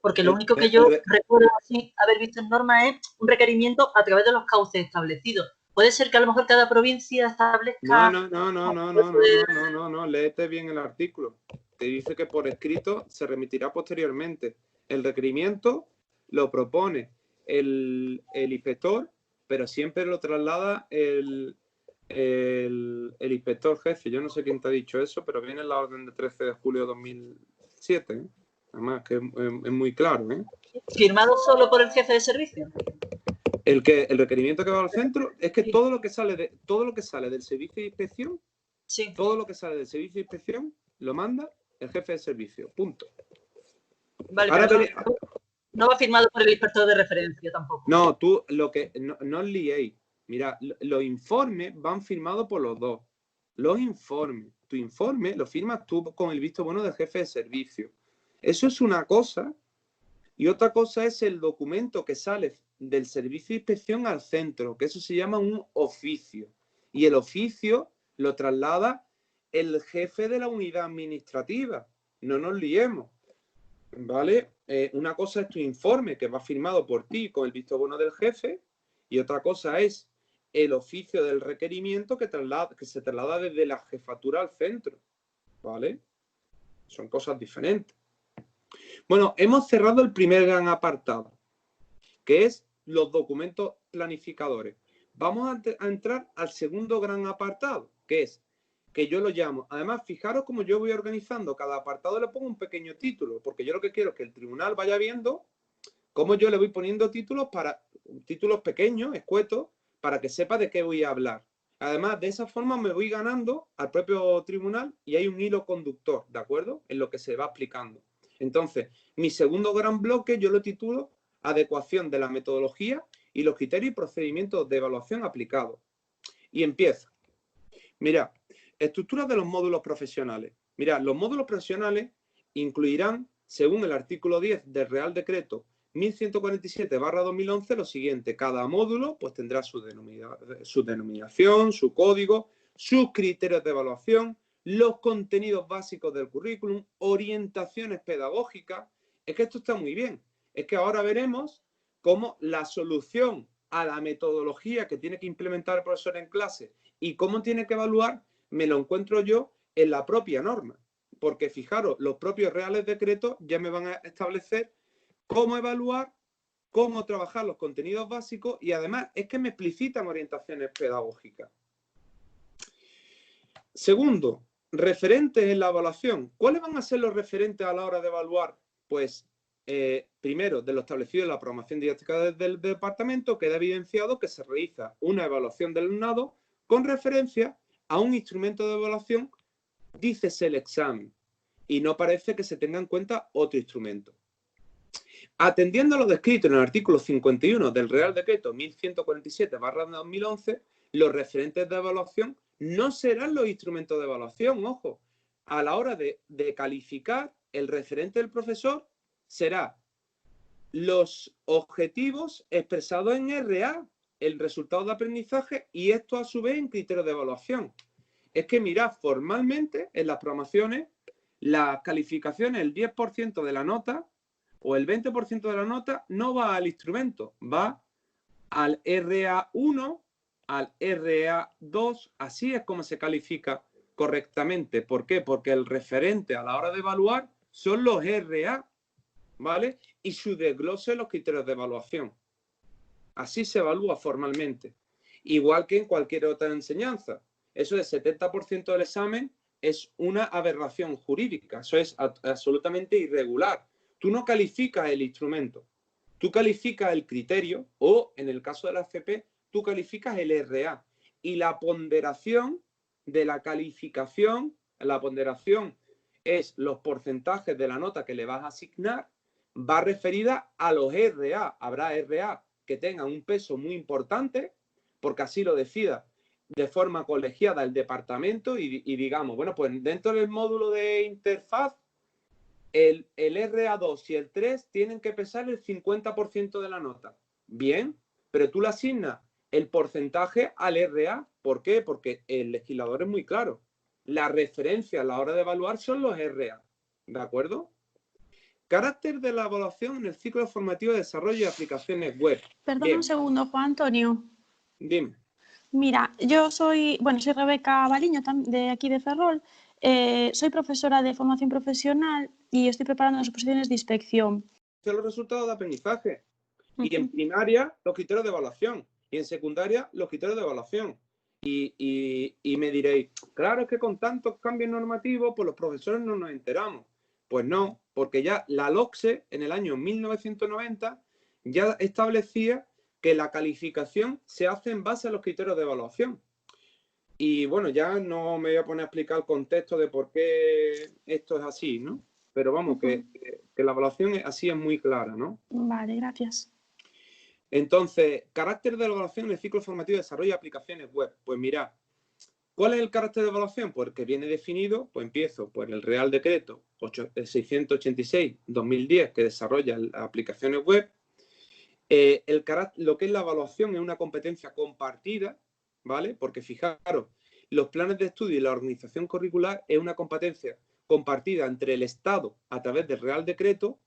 porque lo único que yo recuerdo así haber visto en norma es un requerimiento a través de los cauces establecidos. Puede ser que a lo mejor cada provincia establezca... No, léete bien el artículo. Te dice que por escrito se remitirá posteriormente. El requerimiento lo propone el inspector, pero siempre lo traslada el inspector jefe. Yo no sé quién te ha dicho eso, pero viene en la orden de 13 de julio de 2007. ¿eh? Además, que es muy claro. ¿eh? ¿Firmado solo por el jefe de servicio? El requerimiento que va al centro es que todo lo que sale del servicio de inspección, todo lo que sale del servicio de inspección lo manda el jefe de servicio. Punto. Vale, pero no va firmado por el inspector de referencia tampoco. No, no os liéis. Mira, los informes van firmados por los dos. Los informes. Tu informe lo firmas tú con el visto bueno del jefe de servicio. Eso es una cosa. Y otra cosa es el documento que sale del servicio de inspección al centro, que eso se llama un oficio. Y el oficio lo traslada el jefe de la unidad administrativa. No nos liemos. ¿Vale? Una cosa es tu informe, que va firmado por ti con el visto bueno del jefe, y otra cosa es el oficio del requerimiento que se traslada desde la jefatura al centro. ¿Vale? Son cosas diferentes. Bueno, hemos cerrado el primer gran apartado, que es los documentos planificadores. Vamos a entrar al segundo gran apartado, que es, que yo lo llamo, además, fijaros cómo yo voy organizando, cada apartado le pongo un pequeño título, porque yo lo que quiero es que el tribunal vaya viendo cómo yo le voy poniendo títulos pequeños, escuetos, para que sepa de qué voy a hablar. Además, de esa forma me voy ganando al propio tribunal y hay un hilo conductor, ¿de acuerdo? En lo que se va explicando. Entonces, mi segundo gran bloque yo lo titulo Adecuación de la metodología y los criterios y procedimientos de evaluación aplicados. Y empiezo. Mira, estructura de los módulos profesionales. Mira, los módulos profesionales incluirán, según el artículo 10 del Real Decreto 1147/2011, lo siguiente. Cada módulo pues tendrá su denominación, su código, sus criterios de evaluación, los contenidos básicos del currículum, orientaciones pedagógicas. Es que esto está muy bien. Es que ahora veremos cómo la solución a la metodología que tiene que implementar el profesor en clase y cómo tiene que evaluar, me lo encuentro yo en la propia norma. Porque fijaros, los propios reales decretos ya me van a establecer cómo evaluar, cómo trabajar los contenidos básicos y además es que me explicitan orientaciones pedagógicas. Segundo, referentes en la evaluación. ¿Cuáles van a ser los referentes a la hora de evaluar? Pues, primero, de lo establecido en la programación didáctica del departamento, queda evidenciado que se realiza una evaluación del alumnado con referencia a un instrumento de evaluación, dícese el examen, y no parece que se tenga en cuenta otro instrumento. Atendiendo a lo descrito en el artículo 51 del Real Decreto 1147/2011, los referentes de evaluación no serán los instrumentos de evaluación, ojo. A la hora de calificar, el referente del profesor será los objetivos expresados en RA, el resultado de aprendizaje, y esto a su vez en criterios de evaluación. Es que mirad, formalmente en las programaciones, las calificaciones, el 10% de la nota o el 20% de la nota no va al instrumento, va al RA1, al RA2, así es como se califica correctamente. ¿Por qué? Porque el referente a la hora de evaluar son los RA, ¿vale? Y su desglose en los criterios de evaluación. Así se evalúa formalmente. Igual que en cualquier otra enseñanza. Eso del 70% del examen es una aberración jurídica. Eso es absolutamente irregular. Tú no calificas el instrumento. tú calificas el criterio o, en el caso de la FP, tú calificas el RA. Y la ponderación de la calificación, la ponderación es los porcentajes de la nota que le vas a asignar, va referida a los RA. Habrá RA que tengan un peso muy importante, porque así lo decida de forma colegiada el departamento y digamos, bueno, pues dentro del módulo de interfaz, el RA2 y el 3 tienen que pesar el 50% de la nota. Bien, pero tú le asignas el porcentaje al RA. ¿Por qué? Porque el legislador es muy claro. La referencia a la hora de evaluar son los RA. ¿De acuerdo? Carácter de la evaluación en el ciclo formativo de desarrollo de aplicaciones web. Perdón Bien. un segundo, Juan Antonio. Dime. Mira, yo soy Rebeca Baliño, de aquí de Ferrol. Soy profesora de formación profesional y estoy preparando las oposiciones de inspección. Son los resultados de aprendizaje. Y en primaria, los criterios de evaluación. Y en secundaria, los criterios de evaluación. Y me diréis, claro, es que con tantos cambios normativos, pues los profesores no nos enteramos. Pues no, porque ya la LOCSE, en el año 1990, ya establecía que la calificación se hace en base a los criterios de evaluación. Y bueno, ya no me voy a poner a explicar el contexto de por qué esto es así, ¿no? Pero vamos, que la evaluación así es muy clara, ¿no? Vale, gracias. Entonces, carácter de la evaluación en el ciclo formativo de desarrollo de aplicaciones web. Pues mirad, ¿cuál es el carácter de evaluación? Pues que viene definido, pues empiezo por el Real Decreto 686-2010 que desarrolla las aplicaciones web. Lo que es la evaluación es una competencia compartida, ¿vale? Porque fijaros, los planes de estudio y la organización curricular es una competencia compartida entre el Estado a través del Real Decreto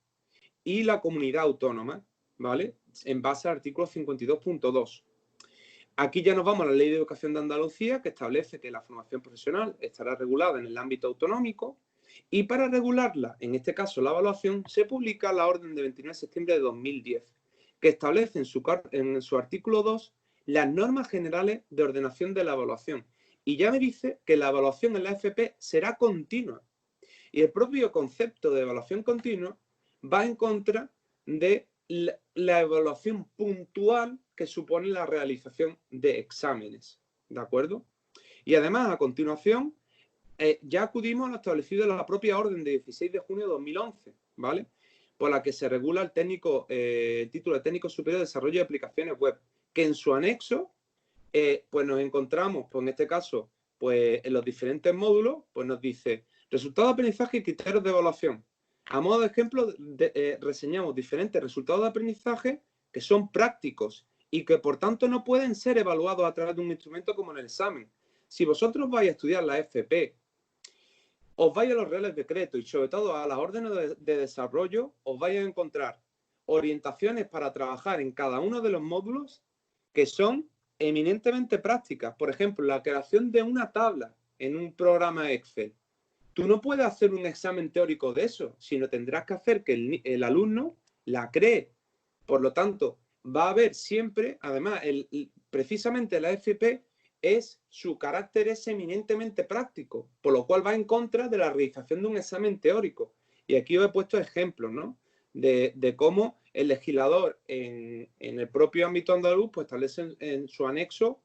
y la comunidad autónoma, ¿vale? En base al artículo 52.2. Aquí ya nos vamos a la Ley de Educación de Andalucía, que establece que la formación profesional estará regulada en el ámbito autonómico y para regularla, en este caso la evaluación, se publica la orden de 29 de septiembre de 2010, que establece en su artículo 2 las normas generales de ordenación de la evaluación. Y ya me dice que la evaluación en la FP será continua. Y el propio concepto de evaluación continua va en contra de la evaluación puntual que supone la realización de exámenes. ¿De acuerdo? Y además, a continuación, ya acudimos a lo establecido en la propia orden de 16 de junio de 2011, ¿vale? Por la que se regula el título de técnico superior de desarrollo de aplicaciones web, que en su anexo, pues nos encontramos, pues en este caso, pues en los diferentes módulos, pues nos dice resultados de aprendizaje y criterios de evaluación. A modo de ejemplo, reseñamos diferentes resultados de aprendizaje que son prácticos y que por tanto no pueden ser evaluados a través de un instrumento como en el examen. Si vosotros vais a estudiar la FP, os vais a los reales decretos y sobre todo a las órdenes de desarrollo, os vais a encontrar orientaciones para trabajar en cada uno de los módulos que son eminentemente prácticas. Por ejemplo, la creación de una tabla en un programa Excel. Tú no puedes hacer un examen teórico de eso, sino tendrás que hacer que el alumno la cree. Por lo tanto, va a haber siempre, además, precisamente la FP su carácter es eminentemente práctico, por lo cual va en contra de la realización de un examen teórico. Y aquí os he puesto ejemplos, ¿no? De cómo el legislador en el propio ámbito andaluz pues establece en su anexo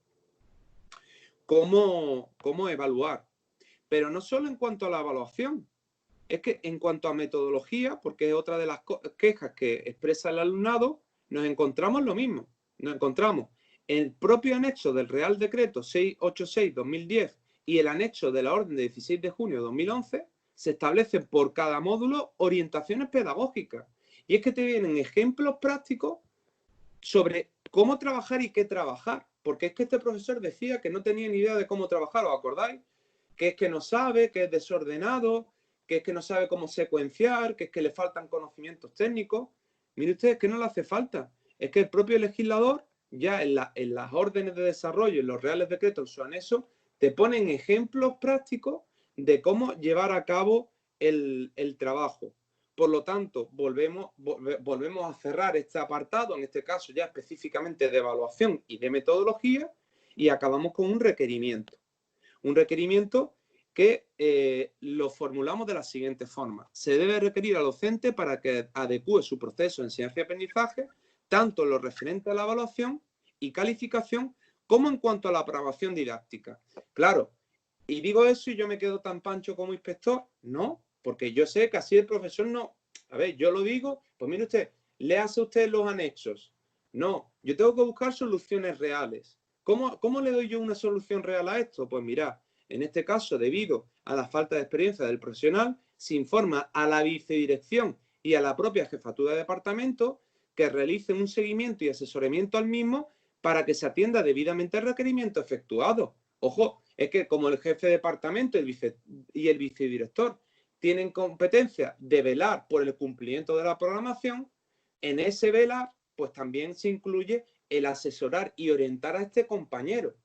cómo evaluar. Pero no solo en cuanto a la evaluación, es que en cuanto a metodología, porque es otra de las quejas que expresa el alumnado, nos encontramos lo mismo. Nos encontramos el propio anexo del Real Decreto 686-2010 y el anexo de la orden de 16 de junio de 2011 se establecen por cada módulo orientaciones pedagógicas. Y es que te vienen ejemplos prácticos sobre cómo trabajar y qué trabajar. Porque es que este profesor decía que no tenía ni idea de cómo trabajar, ¿os acordáis? Que es que no sabe, que es desordenado, que es que no sabe cómo secuenciar, que es que le faltan conocimientos técnicos. Mire ustedes que no le hace falta. Es que el propio legislador ya en las órdenes de desarrollo, en los reales decretos, en su anexo, te ponen ejemplos prácticos de cómo llevar a cabo el trabajo. Por lo tanto, volvemos a cerrar este apartado, en este caso ya específicamente de evaluación y de metodología, y acabamos con un requerimiento. Un requerimiento que lo formulamos de la siguiente forma. Se debe requerir al docente para que adecúe su proceso de enseñanza y aprendizaje tanto en lo referente a la evaluación y calificación como en cuanto a la aprobación didáctica. Claro, y digo eso y yo me quedo tan pancho como inspector, no, porque yo sé que así el profesor no. A ver, yo lo digo, pues mire usted, léase usted los anexos. No, yo tengo que buscar soluciones reales. ¿Cómo le doy yo una solución real a esto? Pues mira, en este caso, debido a la falta de experiencia del profesional, se informa a la vicedirección y a la propia jefatura de departamento que realicen un seguimiento y asesoramiento al mismo para que se atienda debidamente el requerimiento efectuado. Ojo, es que como el jefe de departamento y el vicedirector tienen competencia de velar por el cumplimiento de la programación, en ese velar pues también se incluye el asesorar y orientar a este compañero.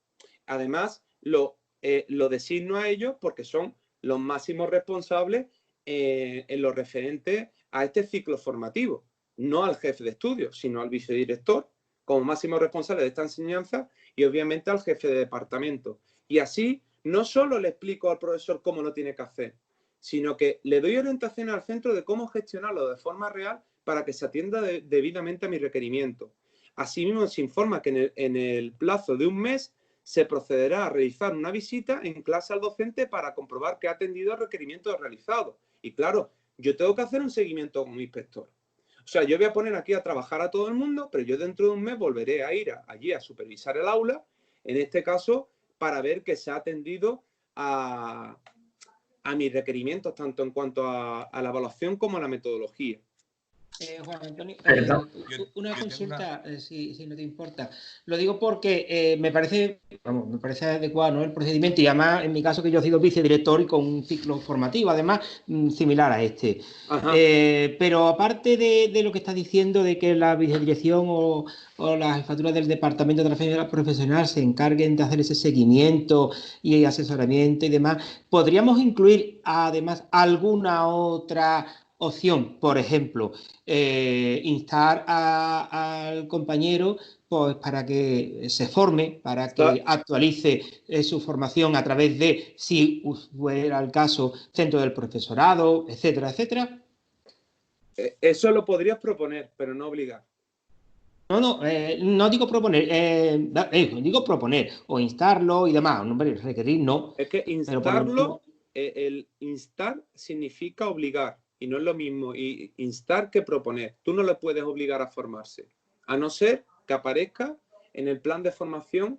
Además, lo designo a ellos porque son los máximos responsables en lo referente a este ciclo formativo. No al jefe de estudios, sino al vicedirector como máximo responsable de esta enseñanza y obviamente al jefe de departamento. Y así no solo le explico al profesor cómo lo tiene que hacer, sino que le doy orientación al centro de cómo gestionarlo de forma real para que se atienda debidamente a mi requerimiento. Asimismo, se informa que en el plazo de un mes se procederá a realizar una visita en clase al docente para comprobar que ha atendido el requerimiento realizado. Y claro, yo tengo que hacer un seguimiento como inspector. O sea, yo voy a poner aquí a trabajar a todo el mundo, pero yo dentro de un mes volveré a ir allí a supervisar el aula, en este caso, para ver que se ha atendido a mis requerimientos, tanto en cuanto a la evaluación como a la metodología. Juan Antonio, una consulta, si no te importa. Lo digo porque me parece adecuado, ¿no?, el procedimiento, y además en mi caso que yo he sido vicedirector y con un ciclo formativo, además similar a este. Pero aparte de lo que estás diciendo de que la vicedirección o las jefaturas del departamento de la formación profesional se encarguen de hacer ese seguimiento y asesoramiento y demás, ¿podríamos incluir además alguna otra opción? Por ejemplo, instar al compañero pues, para que se forme, para que actualice su formación a través de, si fuera el caso, centro del profesorado, etcétera, etcétera. Eso lo podrías proponer, pero no obligar. No digo proponer, digo proponer o instarlo y demás. No, requerir no. Es que instarlo, el instar significa obligar. Y no es lo mismo instar que proponer. Tú no le puedes obligar a formarse, a no ser que aparezca en el plan de formación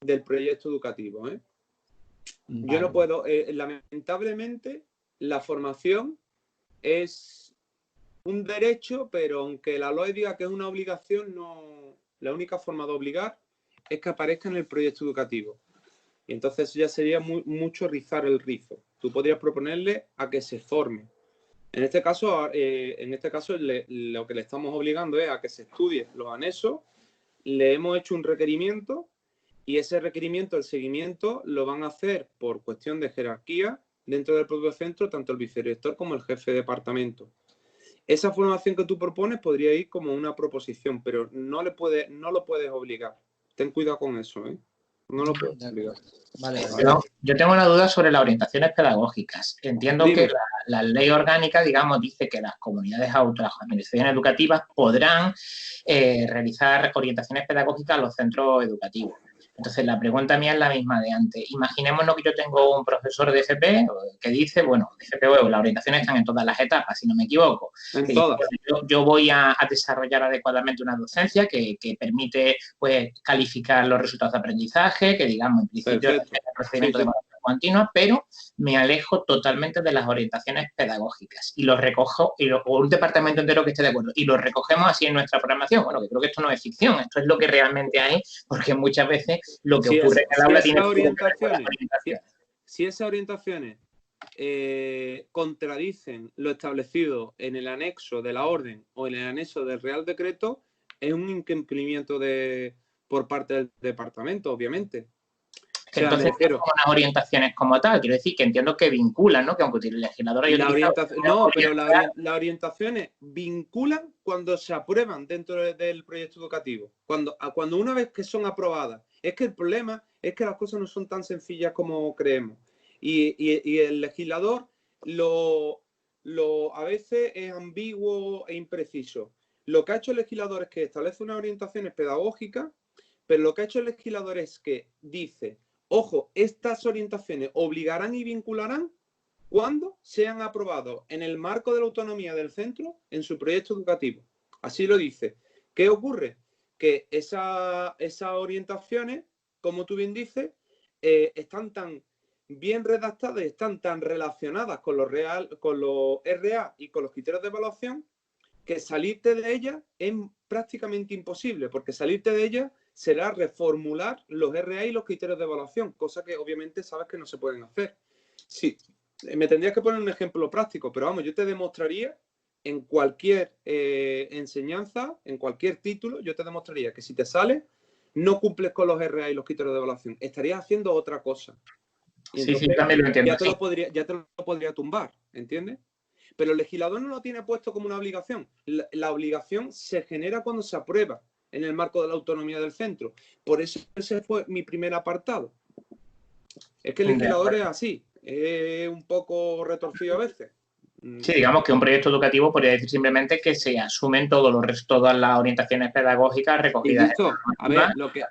del proyecto educativo. Vale. Yo no puedo, lamentablemente, la formación es un derecho, pero aunque la LOE diga que es una obligación, no, la única forma de obligar es que aparezca en el proyecto educativo. Y entonces ya sería mucho rizar el rizo. Tú podrías proponerle a que se forme. En este caso lo que le estamos obligando es a que se estudie los anexos, le hemos hecho un requerimiento y ese requerimiento, el seguimiento, lo van a hacer por cuestión de jerarquía dentro del propio centro, tanto el vicedirector como el jefe de departamento. Esa formación que tú propones podría ir como una proposición, pero no lo puedes obligar. Ten cuidado con eso, ¿eh? No lo puedes obligar. Vale. Yo tengo una duda sobre las orientaciones pedagógicas. Entiendo que la ley orgánica, digamos, dice que las comunidades autónomas, las administraciones educativas podrán realizar orientaciones pedagógicas a los centros educativos. Entonces, la pregunta mía es la misma de antes. Imaginémonos que yo tengo un profesor de FP que dice, bueno, de FP, las orientaciones están en todas las etapas, si no me equivoco. En todas. Yo voy a desarrollar adecuadamente una docencia que permite pues, calificar los resultados de aprendizaje, que digamos, en principio es el procedimiento de evaluación continua, pero me alejo totalmente de las orientaciones pedagógicas y los recojo, o un departamento entero que esté de acuerdo, y los recogemos así en nuestra programación. Bueno, que creo que esto no es ficción, esto es lo que realmente hay, porque muchas veces lo que ocurre en el aula tiene Si esas orientaciones contradicen lo establecido en el anexo de la orden o en el anexo del Real Decreto, es un incumplimiento por parte del departamento, obviamente. Entonces, no son unas orientaciones como tal, quiero decir que entiendo que vinculan, ¿no? Que aunque el legislador haya las orientaciones vinculan cuando se aprueban dentro del proyecto educativo. Cuando una vez que son aprobadas. Es que el problema es que las cosas no son tan sencillas como creemos. Y el legislador a veces es ambiguo e impreciso. lo que ha hecho el legislador es que establece unas orientaciones pedagógicas, pero lo que ha hecho el legislador es que dice, ojo, estas orientaciones obligarán y vincularán cuando sean aprobados en el marco de la autonomía del centro en su proyecto educativo. Así lo dice. ¿Qué ocurre? Que esas orientaciones, como tú bien dices, están tan bien redactadas, están tan relacionadas con los RA y con los criterios de evaluación, que salirte de ellas es prácticamente imposible, porque salirte de ellas será reformular los RA y los criterios de evaluación, cosa que obviamente sabes que no se pueden hacer. Sí, me tendrías que poner un ejemplo práctico, pero vamos, yo te demostraría en cualquier enseñanza, en cualquier título, yo te demostraría que si te sale, no cumples con los RA y los criterios de evaluación, estarías haciendo otra cosa. Y entonces, sí, también lo entiendo. Ya te lo podría tumbar, ¿entiendes? Pero el legislador no lo tiene puesto como una obligación. La obligación se genera cuando se aprueba en el marco de la autonomía del centro. Por eso ese fue mi primer apartado. Es que el legislador es así, es un poco retorcido a veces. Sí, digamos que un proyecto educativo podría decir simplemente que se asumen todas las orientaciones pedagógicas recogidas. A ver, lo que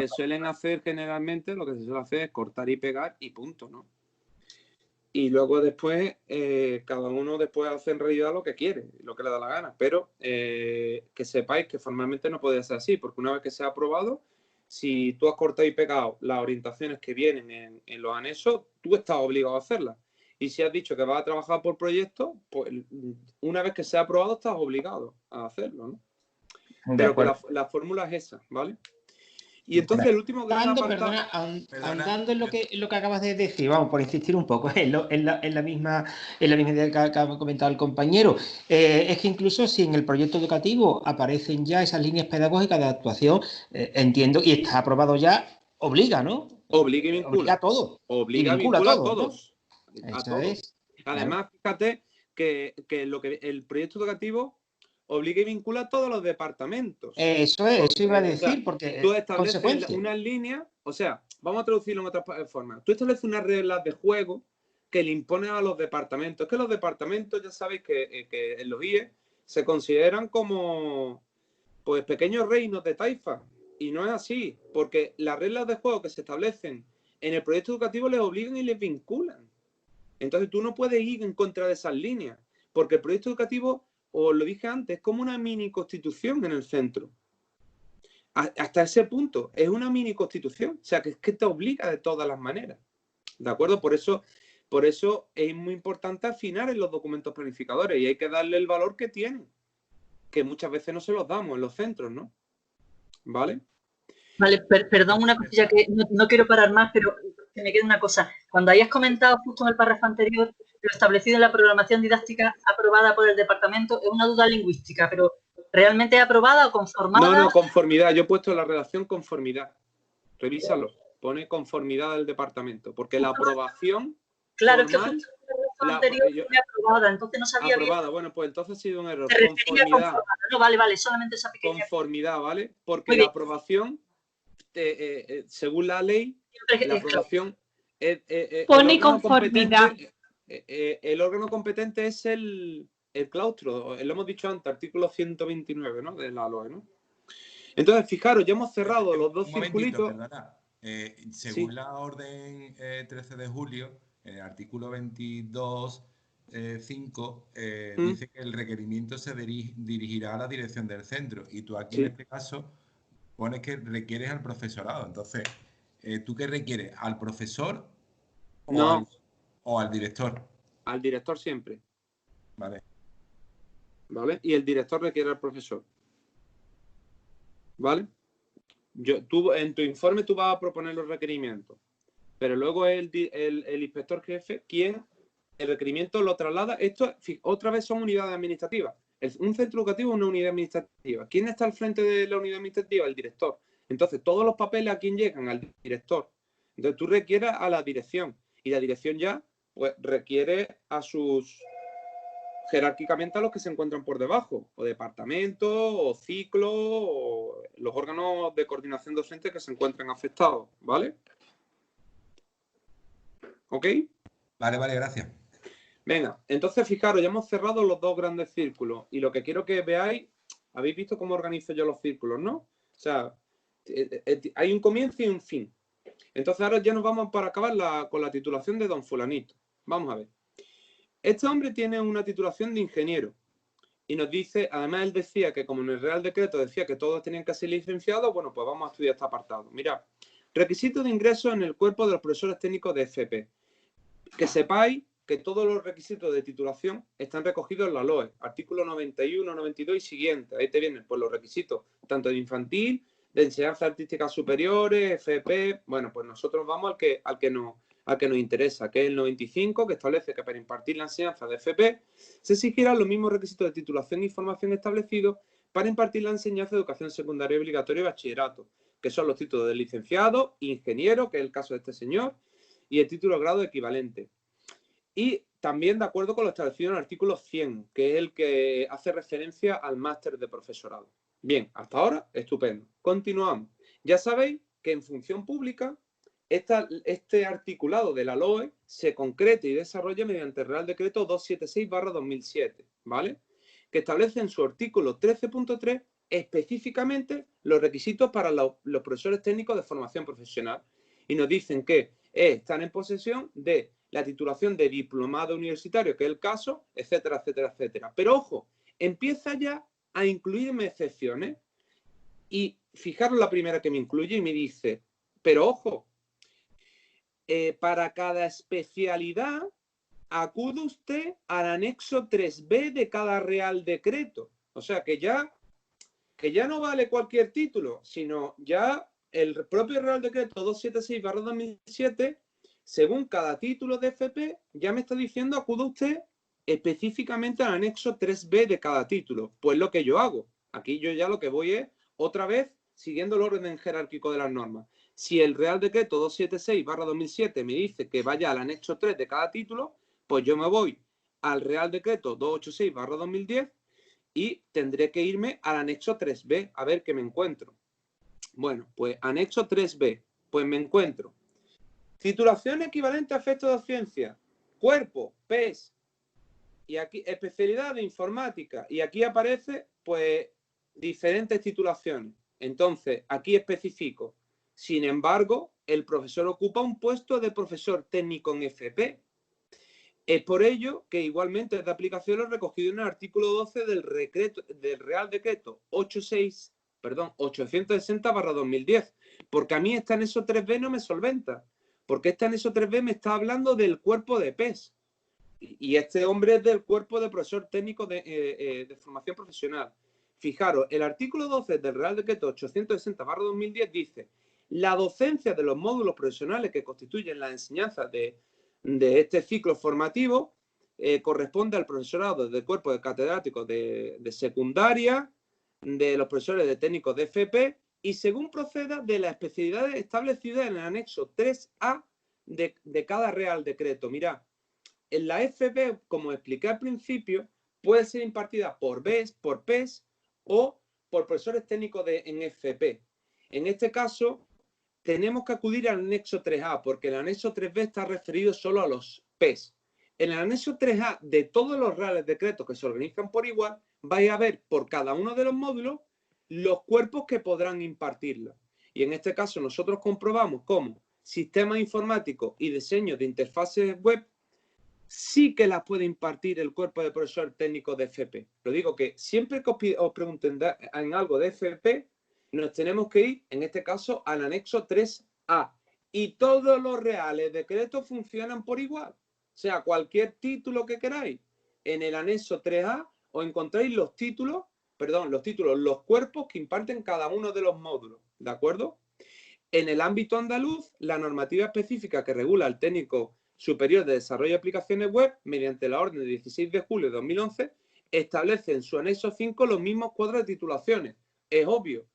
suelen hacer generalmente, lo que se suele hacer es cortar y pegar y punto, ¿no? Y luego después, cada uno después hace en realidad lo que quiere, lo que le da la gana. Pero que sepáis que formalmente no puede ser así, porque una vez que se ha aprobado, si tú has cortado y pegado las orientaciones que vienen en los anexos, tú estás obligado a hacerlas. Y si has dicho que vas a trabajar por proyecto, pues una vez que sea aprobado estás obligado a hacerlo, ¿no? Pero que la fórmula es esa, ¿vale? Y entonces el último gran apartado... Ahondando en lo que acabas de decir, vamos, por insistir un poco, en la misma idea que ha comentado el compañero, es que incluso si en el proyecto educativo aparecen ya esas líneas pedagógicas de actuación, entiendo, y está aprobado ya, obliga, ¿no? Obliga y vincula. Obliga a todos. Obliga y vincula a todos. ¿No? A todos. Además, fíjate que el proyecto educativo obliga y vincula a todos los departamentos. Eso iba a decir, o sea, porque tú estableces unas líneas, o sea, vamos a traducirlo en otra forma. Tú estableces unas reglas de juego que le impones a los departamentos. Es que los departamentos, ya sabéis que en los IE se consideran como pues pequeños reinos de taifa. Y no es así, porque las reglas de juego que se establecen en el proyecto educativo les obligan y les vinculan. Entonces tú no puedes ir en contra de esas líneas, porque el proyecto educativo, os lo dije antes, es como una mini constitución en el centro. Hasta ese punto, es una mini constitución. O sea, que es que te obliga de todas las maneras. ¿De acuerdo? Por eso es muy importante afinar en los documentos planificadores y hay que darle el valor que tienen, que muchas veces no se los damos en los centros, ¿no? ¿Vale? Vale, perdón una cosilla que no quiero parar más, pero que me quede una cosa. Cuando hayas comentado justo en el párrafo anterior, lo establecido en la programación didáctica aprobada por el departamento es una duda lingüística, pero ¿realmente es aprobada o conformada? No, conformidad. Yo he puesto la redacción conformidad. Revísalo. Pone conformidad del departamento, porque la aprobación... Claro, formal, es que justo la anterior fue aprobada, entonces no sabía aprobada. bien. Bueno, pues entonces ha sido un error. Conformidad. No, vale, solamente esa pequeña... Conformidad, ¿vale? Porque la aprobación, según la ley, la aprobación... Pone conformidad. El órgano competente es el claustro, lo hemos dicho antes, artículo 129, ¿no? De la LOE, ¿no? Entonces, fijaros, ya hemos cerrado los dos circulitos. Según la orden 13 de julio, en el artículo 22.5, dice que el requerimiento se dirigirá a la dirección del centro. Y tú aquí, en este caso, pones que requieres al profesorado. Entonces, ¿tú qué requieres? ¿Al profesor o al director? Al director siempre. Vale. ¿Vale? Y el director requiere al profesor. ¿Vale? Tú, en tu informe tú vas a proponer los requerimientos, pero luego es el inspector jefe quien el requerimiento lo traslada. Esto, otra vez, son unidades administrativas. Un centro educativo es una unidad administrativa. ¿Quién está al frente de la unidad administrativa? El director. Entonces, todos los papeles, ¿a quién llegan? Al director. Entonces, tú requieres a la dirección. Y la dirección ya, pues, requiere a sus... jerárquicamente a los que se encuentran por debajo, o departamentos, o ciclos, o los órganos de coordinación docente que se encuentren afectados, ¿vale? ¿Ok? Vale, gracias. Venga, entonces fijaros, ya hemos cerrado los dos grandes círculos y lo que quiero que veáis Habéis visto cómo organizo yo los círculos, ¿no? O sea, hay un comienzo y un fin. Entonces ahora ya nos vamos para acabar con la titulación de don fulanito. Vamos a ver. Este hombre tiene una titulación de ingeniero y nos dice, además él decía que como en el Real Decreto decía que todos tenían que ser licenciados, bueno, pues vamos a estudiar este apartado. Mirad, requisitos de ingreso en el cuerpo de los profesores técnicos de FP. Que sepáis que todos los requisitos de titulación están recogidos en la LOE, artículo 91, 92 y siguientes. Ahí te vienen pues, los requisitos tanto de infantil, de enseñanza artística superiores, FP. Bueno, pues nosotros vamos al que nos interesa, que es el 95, que establece que para impartir la enseñanza de FP se exigirán los mismos requisitos de titulación y formación establecidos para impartir la enseñanza de educación secundaria obligatoria y bachillerato, que son los títulos de licenciado, ingeniero, que es el caso de este señor, y el título de grado equivalente. Y también de acuerdo con lo establecido en el artículo 100, que es el que hace referencia al máster de profesorado. Bien, hasta ahora, estupendo. Continuamos. Ya sabéis que en función pública, este articulado de la LOE se concreta y desarrolla mediante el Real Decreto 276/2007, ¿vale? Que establece en su artículo 13.3 específicamente los requisitos para los profesores técnicos de formación profesional. Y nos dicen que están en posesión de la titulación de diplomado universitario, que es el caso, etcétera, etcétera, etcétera. Pero ojo, empieza ya a incluirme excepciones y fijaros la primera que me incluye y me dice, pero ojo, para cada especialidad acude usted al anexo 3B de cada Real Decreto. O sea que ya no vale cualquier título, sino ya el propio Real Decreto 276/2007, según cada título de FP, ya me está diciendo acude usted específicamente al anexo 3B de cada título. Pues lo que yo hago. Aquí yo ya lo que voy es, otra vez, siguiendo el orden jerárquico de las normas. Si el Real Decreto 276/2007 me dice que vaya al anexo 3 de cada título, pues yo me voy al Real Decreto 286/2010 y tendré que irme al anexo 3B a ver qué me encuentro. Bueno, pues anexo 3B, pues me encuentro. Titulación equivalente a efectos de ciencia, cuerpo, PES, y aquí especialidad de informática, y aquí aparece pues diferentes titulaciones. Entonces, aquí especifico. Sin embargo, el profesor ocupa un puesto de profesor técnico en FP. Es por ello que igualmente es de aplicación lo recogido en el artículo 12 del Real Decreto 860/2010, porque a mí esta anexo 3B no me solventa, porque esta anexo 3B me está hablando del cuerpo de PES, y este hombre es del cuerpo de profesor técnico de formación profesional. Fijaros, el artículo 12 del Real Decreto 860/2010 dice: la docencia de los módulos profesionales que constituyen la enseñanza de este ciclo formativo corresponde al profesorado del cuerpo de catedráticos de secundaria, de los profesores de técnicos de FP y según proceda de las especialidades establecidas en el anexo 3A de cada Real Decreto. Mirad, en la FP, como expliqué al principio, puede ser impartida por BES, por PES o por profesores técnicos en FP. En este caso, tenemos que acudir al anexo 3A, porque el anexo 3B está referido solo a los PES. En el anexo 3A de todos los reales decretos que se organizan por igual, vais a ver por cada uno de los módulos los cuerpos que podrán impartirla. Y en este caso nosotros comprobamos cómo sistemas informáticos y diseño de interfaces web sí que las puede impartir el cuerpo de profesor técnico de FP. Lo digo que siempre que os pregunten en algo de FP, nos tenemos que ir, en este caso, al anexo 3A. Y todos los reales decretos funcionan por igual. O sea, cualquier título que queráis, en el anexo 3A os encontráis los cuerpos que imparten cada uno de los módulos. ¿De acuerdo? En el ámbito andaluz, la normativa específica que regula el técnico superior de desarrollo de aplicaciones web, mediante la orden de 16 de julio de 2011, establece en su anexo 5 los mismos cuadros de titulaciones. Es obvio.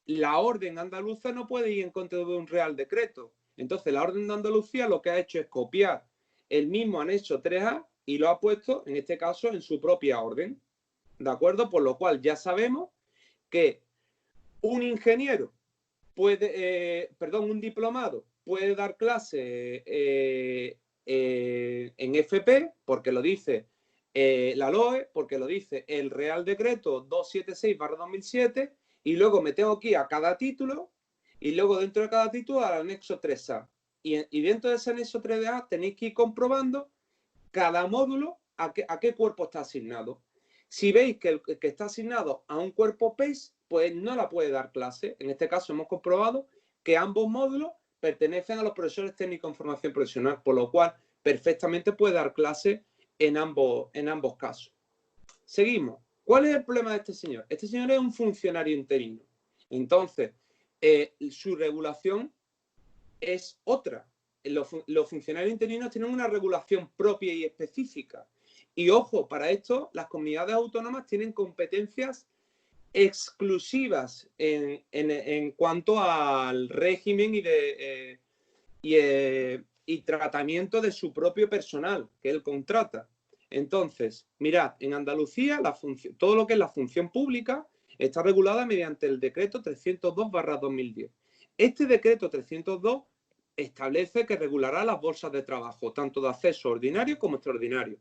La orden andaluza no puede ir en contra de un real decreto. Entonces, la orden de Andalucía lo que ha hecho es copiar el mismo anexo 3A y lo ha puesto, en este caso, en su propia orden. ¿De acuerdo? Por lo cual ya sabemos que un ingeniero un diplomado puede dar clase en FP, porque lo dice la LOE, porque lo dice el Real Decreto 276/2007, y luego me tengo que ir a cada título, y luego dentro de cada título al anexo 3A. Y dentro de ese anexo 3A tenéis que ir comprobando cada módulo a qué cuerpo está asignado. Si veis que está asignado a un cuerpo PACE, pues no la puede dar clase. En este caso hemos comprobado que ambos módulos pertenecen a los profesores técnicos en formación profesional, por lo cual perfectamente puede dar clase en ambos casos. Seguimos. ¿Cuál es el problema de este señor? Este señor es un funcionario interino. Entonces, su regulación es otra. Los funcionarios interinos tienen una regulación propia y específica. Y ojo, para esto las comunidades autónomas tienen competencias exclusivas en cuanto al régimen y tratamiento de su propio personal que él contrata. Entonces, mirad, en Andalucía todo lo que es la función pública está regulada mediante el decreto 302/2010. Este decreto 302 establece que regulará las bolsas de trabajo, tanto de acceso ordinario como extraordinario.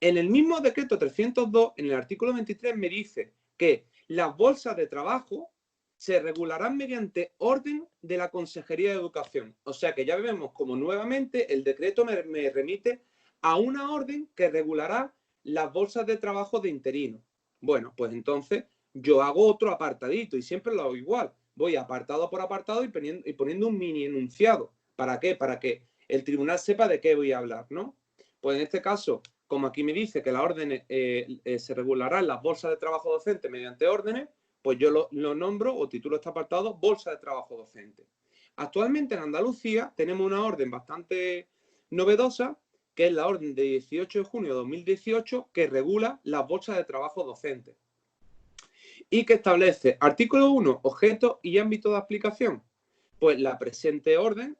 En el mismo decreto 302, en el artículo 23, me dice que las bolsas de trabajo se regularán mediante orden de la Consejería de Educación. O sea que ya vemos como nuevamente el decreto me remite a una orden que regulará las bolsas de trabajo de interino. Bueno, pues entonces yo hago otro apartadito y siempre lo hago igual. Voy apartado por apartado y poniendo un mini enunciado. ¿Para qué? Para que el tribunal sepa de qué voy a hablar, ¿no? Pues en este caso, como aquí me dice que las órdenes se regularán las bolsas de trabajo docente mediante órdenes, pues yo lo nombro o titulo este apartado bolsa de trabajo docente. Actualmente en Andalucía tenemos una orden bastante novedosa, que es la orden de 18 de junio de 2018, que regula las bolsas de trabajo docente. Y que establece, artículo 1, objeto y ámbito de aplicación. Pues la presente orden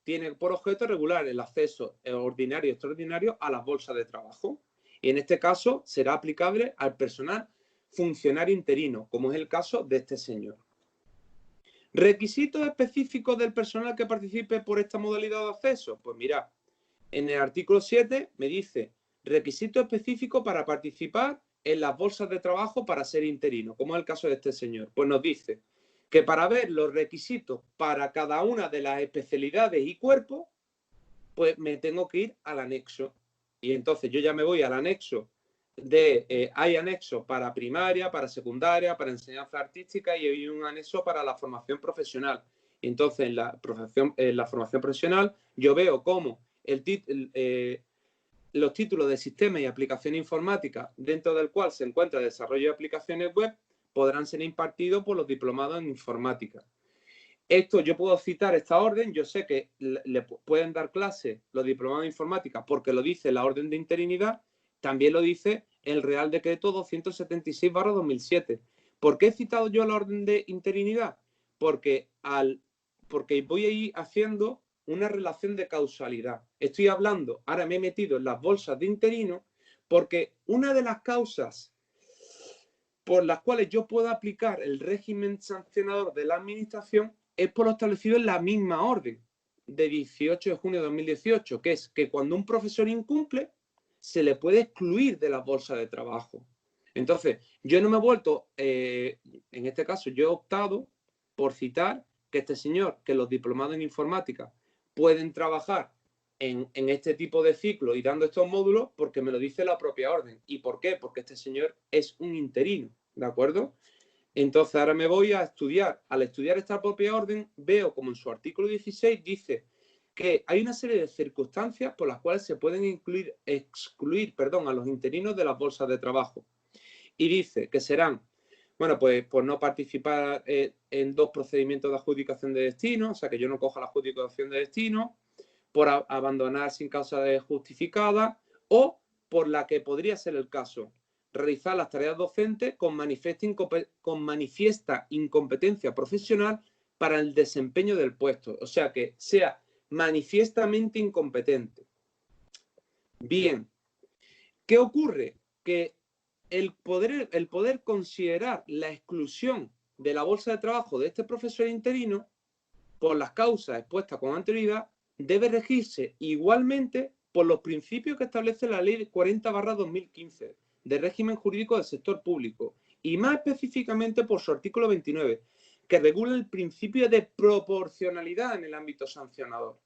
tiene por objeto regular el acceso ordinario y extraordinario a las bolsas de trabajo. Y en este caso será aplicable al personal funcionario interino, como es el caso de este señor. ¿Requisitos específicos del personal que participe por esta modalidad de acceso? Pues mira, en el artículo 7 me dice requisitos específicos para participar en las bolsas de trabajo para ser interino, como es el caso de este señor. Pues nos dice que para ver los requisitos para cada una de las especialidades y cuerpos, pues me tengo que ir al anexo. Y entonces yo ya me voy al anexo hay anexo para primaria, para secundaria, para enseñanza artística y hay un anexo para la formación profesional. Y entonces en la formación profesional yo veo cómo los títulos de sistemas y aplicaciones informáticas, dentro del cual se encuentra el desarrollo de aplicaciones web, podrán ser impartidos por los diplomados en informática. Esto yo puedo citar esta orden, yo sé que le pueden dar clase los diplomados en informática porque lo dice la orden de interinidad, también lo dice el Real Decreto 276/2007. ¿Por qué he citado yo la orden de interinidad? Porque voy a ir haciendo una relación de causalidad. Estoy hablando, ahora me he metido en las bolsas de interino, porque una de las causas por las cuales yo puedo aplicar el régimen sancionador de la administración es por lo establecido en la misma orden de 18 de junio de 2018, que es que cuando un profesor incumple, se le puede excluir de las bolsas de trabajo. Entonces, yo no me he vuelto, en este caso, yo he optado por citar que este señor, que los diplomados en informática pueden trabajar en este tipo de ciclo y dando estos módulos porque me lo dice la propia orden. ¿Y por qué? Porque este señor es un interino, ¿de acuerdo? Entonces ahora me voy a estudiar. Al estudiar esta propia orden, veo como en su artículo 16 dice que hay una serie de circunstancias por las cuales se pueden excluir a los interinos de las bolsas de trabajo. Y dice que serán, bueno, pues por no participar en 2 procedimientos de adjudicación de destino, o sea, que yo no coja la adjudicación de destino, por abandonar sin causa justificada o por la que podría ser el caso, realizar las tareas docentes con manifiesta incompetencia profesional para el desempeño del puesto, o sea, que sea manifiestamente incompetente. Bien, ¿qué ocurre? Que el poder considerar la exclusión de la bolsa de trabajo de este profesor interino por las causas expuestas con anterioridad debe regirse igualmente por los principios que establece la Ley 40/2015 de régimen jurídico del sector público y más específicamente por su artículo 29, que regula el principio de proporcionalidad en el ámbito sancionador.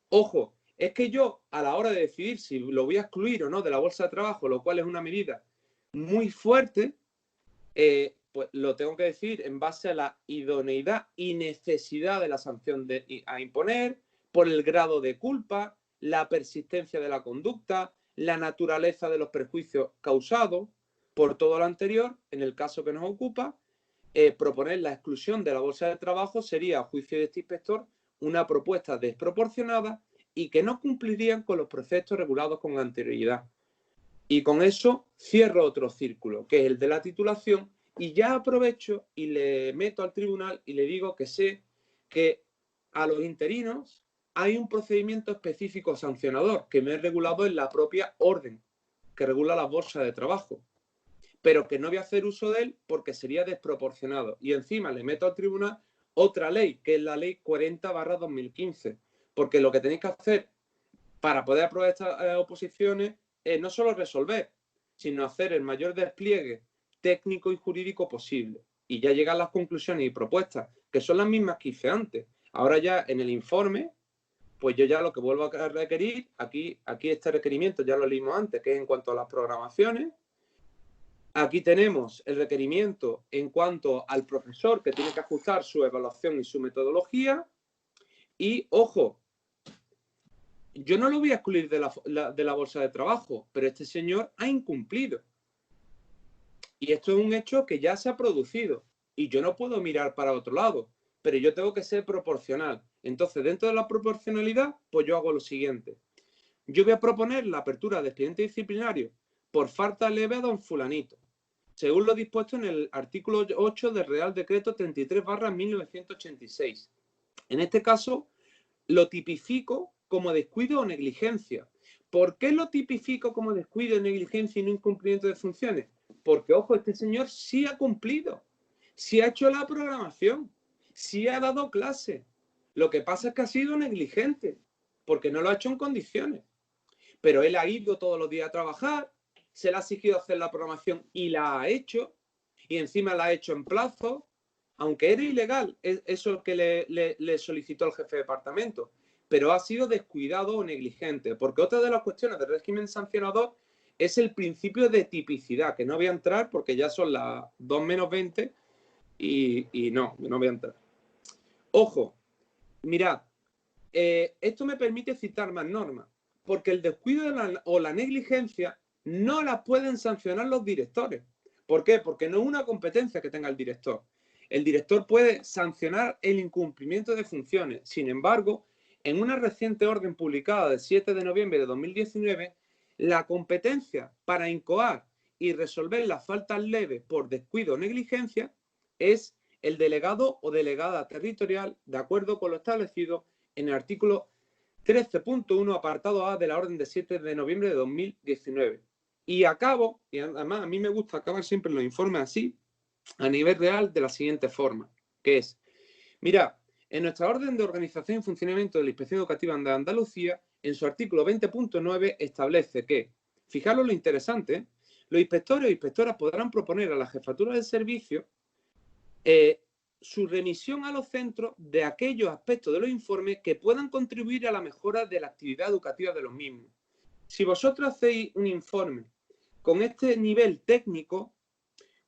Ojo, es que yo a la hora de decidir si lo voy a excluir o no de la bolsa de trabajo, lo cual es una medida muy fuerte, pues lo tengo que decir en base a la idoneidad y necesidad de la sanción a imponer, por el grado de culpa, la persistencia de la conducta, la naturaleza de los perjuicios causados. Por todo lo anterior, en el caso que nos ocupa, proponer la exclusión de la bolsa de trabajo sería, a juicio de este inspector, una propuesta desproporcionada y que no cumplirían con los preceptos regulados con anterioridad. Y con eso cierro otro círculo, que es el de la titulación, y ya aprovecho y le meto al tribunal y le digo que sé que a los interinos hay un procedimiento específico sancionador que me he regulado en la propia orden que regula las bolsas de trabajo, pero que no voy a hacer uso de él porque sería desproporcionado. Y encima le meto al tribunal otra ley, que es la ley 40/2015, porque lo que tenéis que hacer para poder aprobar estas oposiciones es no solo resolver, sino hacer el mayor despliegue técnico y jurídico posible. Y ya llegan las conclusiones y propuestas, que son las mismas que hice antes. Ahora ya en el informe, pues yo ya lo que vuelvo a requerir, aquí este requerimiento ya lo leímos antes, que es en cuanto a las programaciones. Aquí tenemos el requerimiento en cuanto al profesor que tiene que ajustar su evaluación y su metodología. Y, ojo, yo no lo voy a excluir de la bolsa de trabajo, pero este señor ha incumplido. Y esto es un hecho que ya se ha producido. Y yo no puedo mirar para otro lado, pero yo tengo que ser proporcional. Entonces, dentro de la proporcionalidad, pues yo hago lo siguiente. Yo voy a proponer la apertura de expediente disciplinario por falta leve a don fulanito, según lo dispuesto en el artículo 8 del Real Decreto 33/1986. En este caso, lo tipifico como descuido o negligencia. ¿Por qué lo tipifico como descuido, negligencia y no incumplimiento de funciones? Porque, ojo, este señor sí ha cumplido, sí ha hecho la programación, sí ha dado clase. Lo que pasa es que ha sido negligente, porque no lo ha hecho en condiciones. Pero él ha ido todos los días a trabajar, se le ha exigido hacer la programación y la ha hecho, y encima la ha hecho en plazo, aunque era ilegal eso que le solicitó el jefe de departamento, pero ha sido descuidado o negligente, porque otra de las cuestiones del régimen sancionador es el principio de tipicidad, que no voy a entrar porque ya son las 2:20 y no voy a entrar. Ojo, mirad, esto me permite citar más normas, porque el descuido o la negligencia no las pueden sancionar los directores. ¿Por qué? Porque no es una competencia que tenga el director. El director puede sancionar el incumplimiento de funciones. Sin embargo, en una reciente orden publicada del 7 de noviembre de 2019, la competencia para incoar y resolver las faltas leves por descuido o negligencia es el delegado o delegada territorial, de acuerdo con lo establecido en el artículo 13.1, apartado A de la orden de 7 de noviembre de 2019. Y acabo, y además a mí me gusta acabar siempre los informes así, a nivel real, de la siguiente forma, que es, mira, en nuestra orden de organización y funcionamiento de la Inspección Educativa de Andalucía, en su artículo 20.9 establece que, fijaros lo interesante, los inspectores o inspectoras podrán proponer a la jefatura del servicio su remisión a los centros de aquellos aspectos de los informes que puedan contribuir a la mejora de la actividad educativa de los mismos. Si vosotros hacéis un informe con este nivel técnico,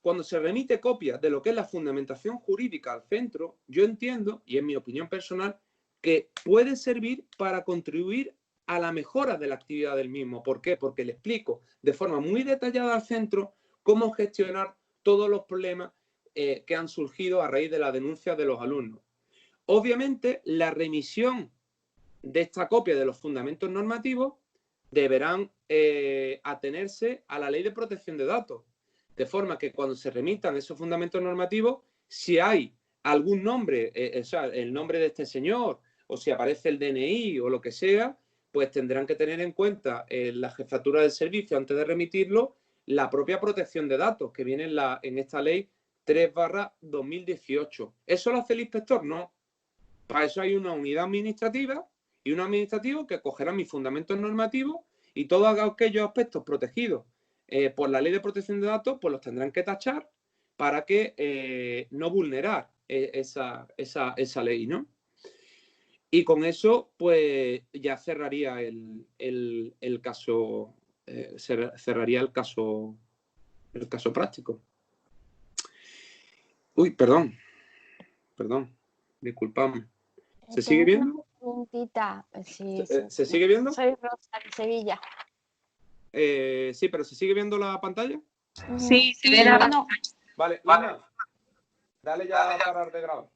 cuando se remite copia de lo que es la fundamentación jurídica al centro, yo entiendo, y es mi opinión personal, que puede servir para contribuir a la mejora de la actividad del mismo. ¿Por qué? Porque le explico de forma muy detallada al centro cómo gestionar todos los problemas que han surgido a raíz de la denuncia de los alumnos. Obviamente, la remisión de esta copia de los fundamentos normativos deberán atenerse a la Ley de Protección de Datos, de forma que cuando se remitan esos fundamentos normativos, si hay algún nombre, o sea, el nombre de este señor, o si aparece el DNI o lo que sea, pues tendrán que tener en cuenta la jefatura del servicio, antes de remitirlo, la propia protección de datos que viene en esta ley 3/2018. ¿Eso lo hace el inspector? No. Para eso hay una unidad administrativa y uno administrativo que cogerá mis fundamentos normativos y todos aquellos aspectos protegidos por la Ley de Protección de Datos, pues los tendrán que tachar para que no vulnerar esa ley, ¿no? Y con eso, pues ya cerraría el caso, cerraría el caso práctico. Uy, perdón, disculpadme. ¿Se sigue viendo? Sí, ¿Se sigue viendo? Soy Rosa de Sevilla. Sí, pero ¿se sigue viendo la pantalla? Sí, se ve la pantalla. Vale, Lana, dale ya a parar de grabar.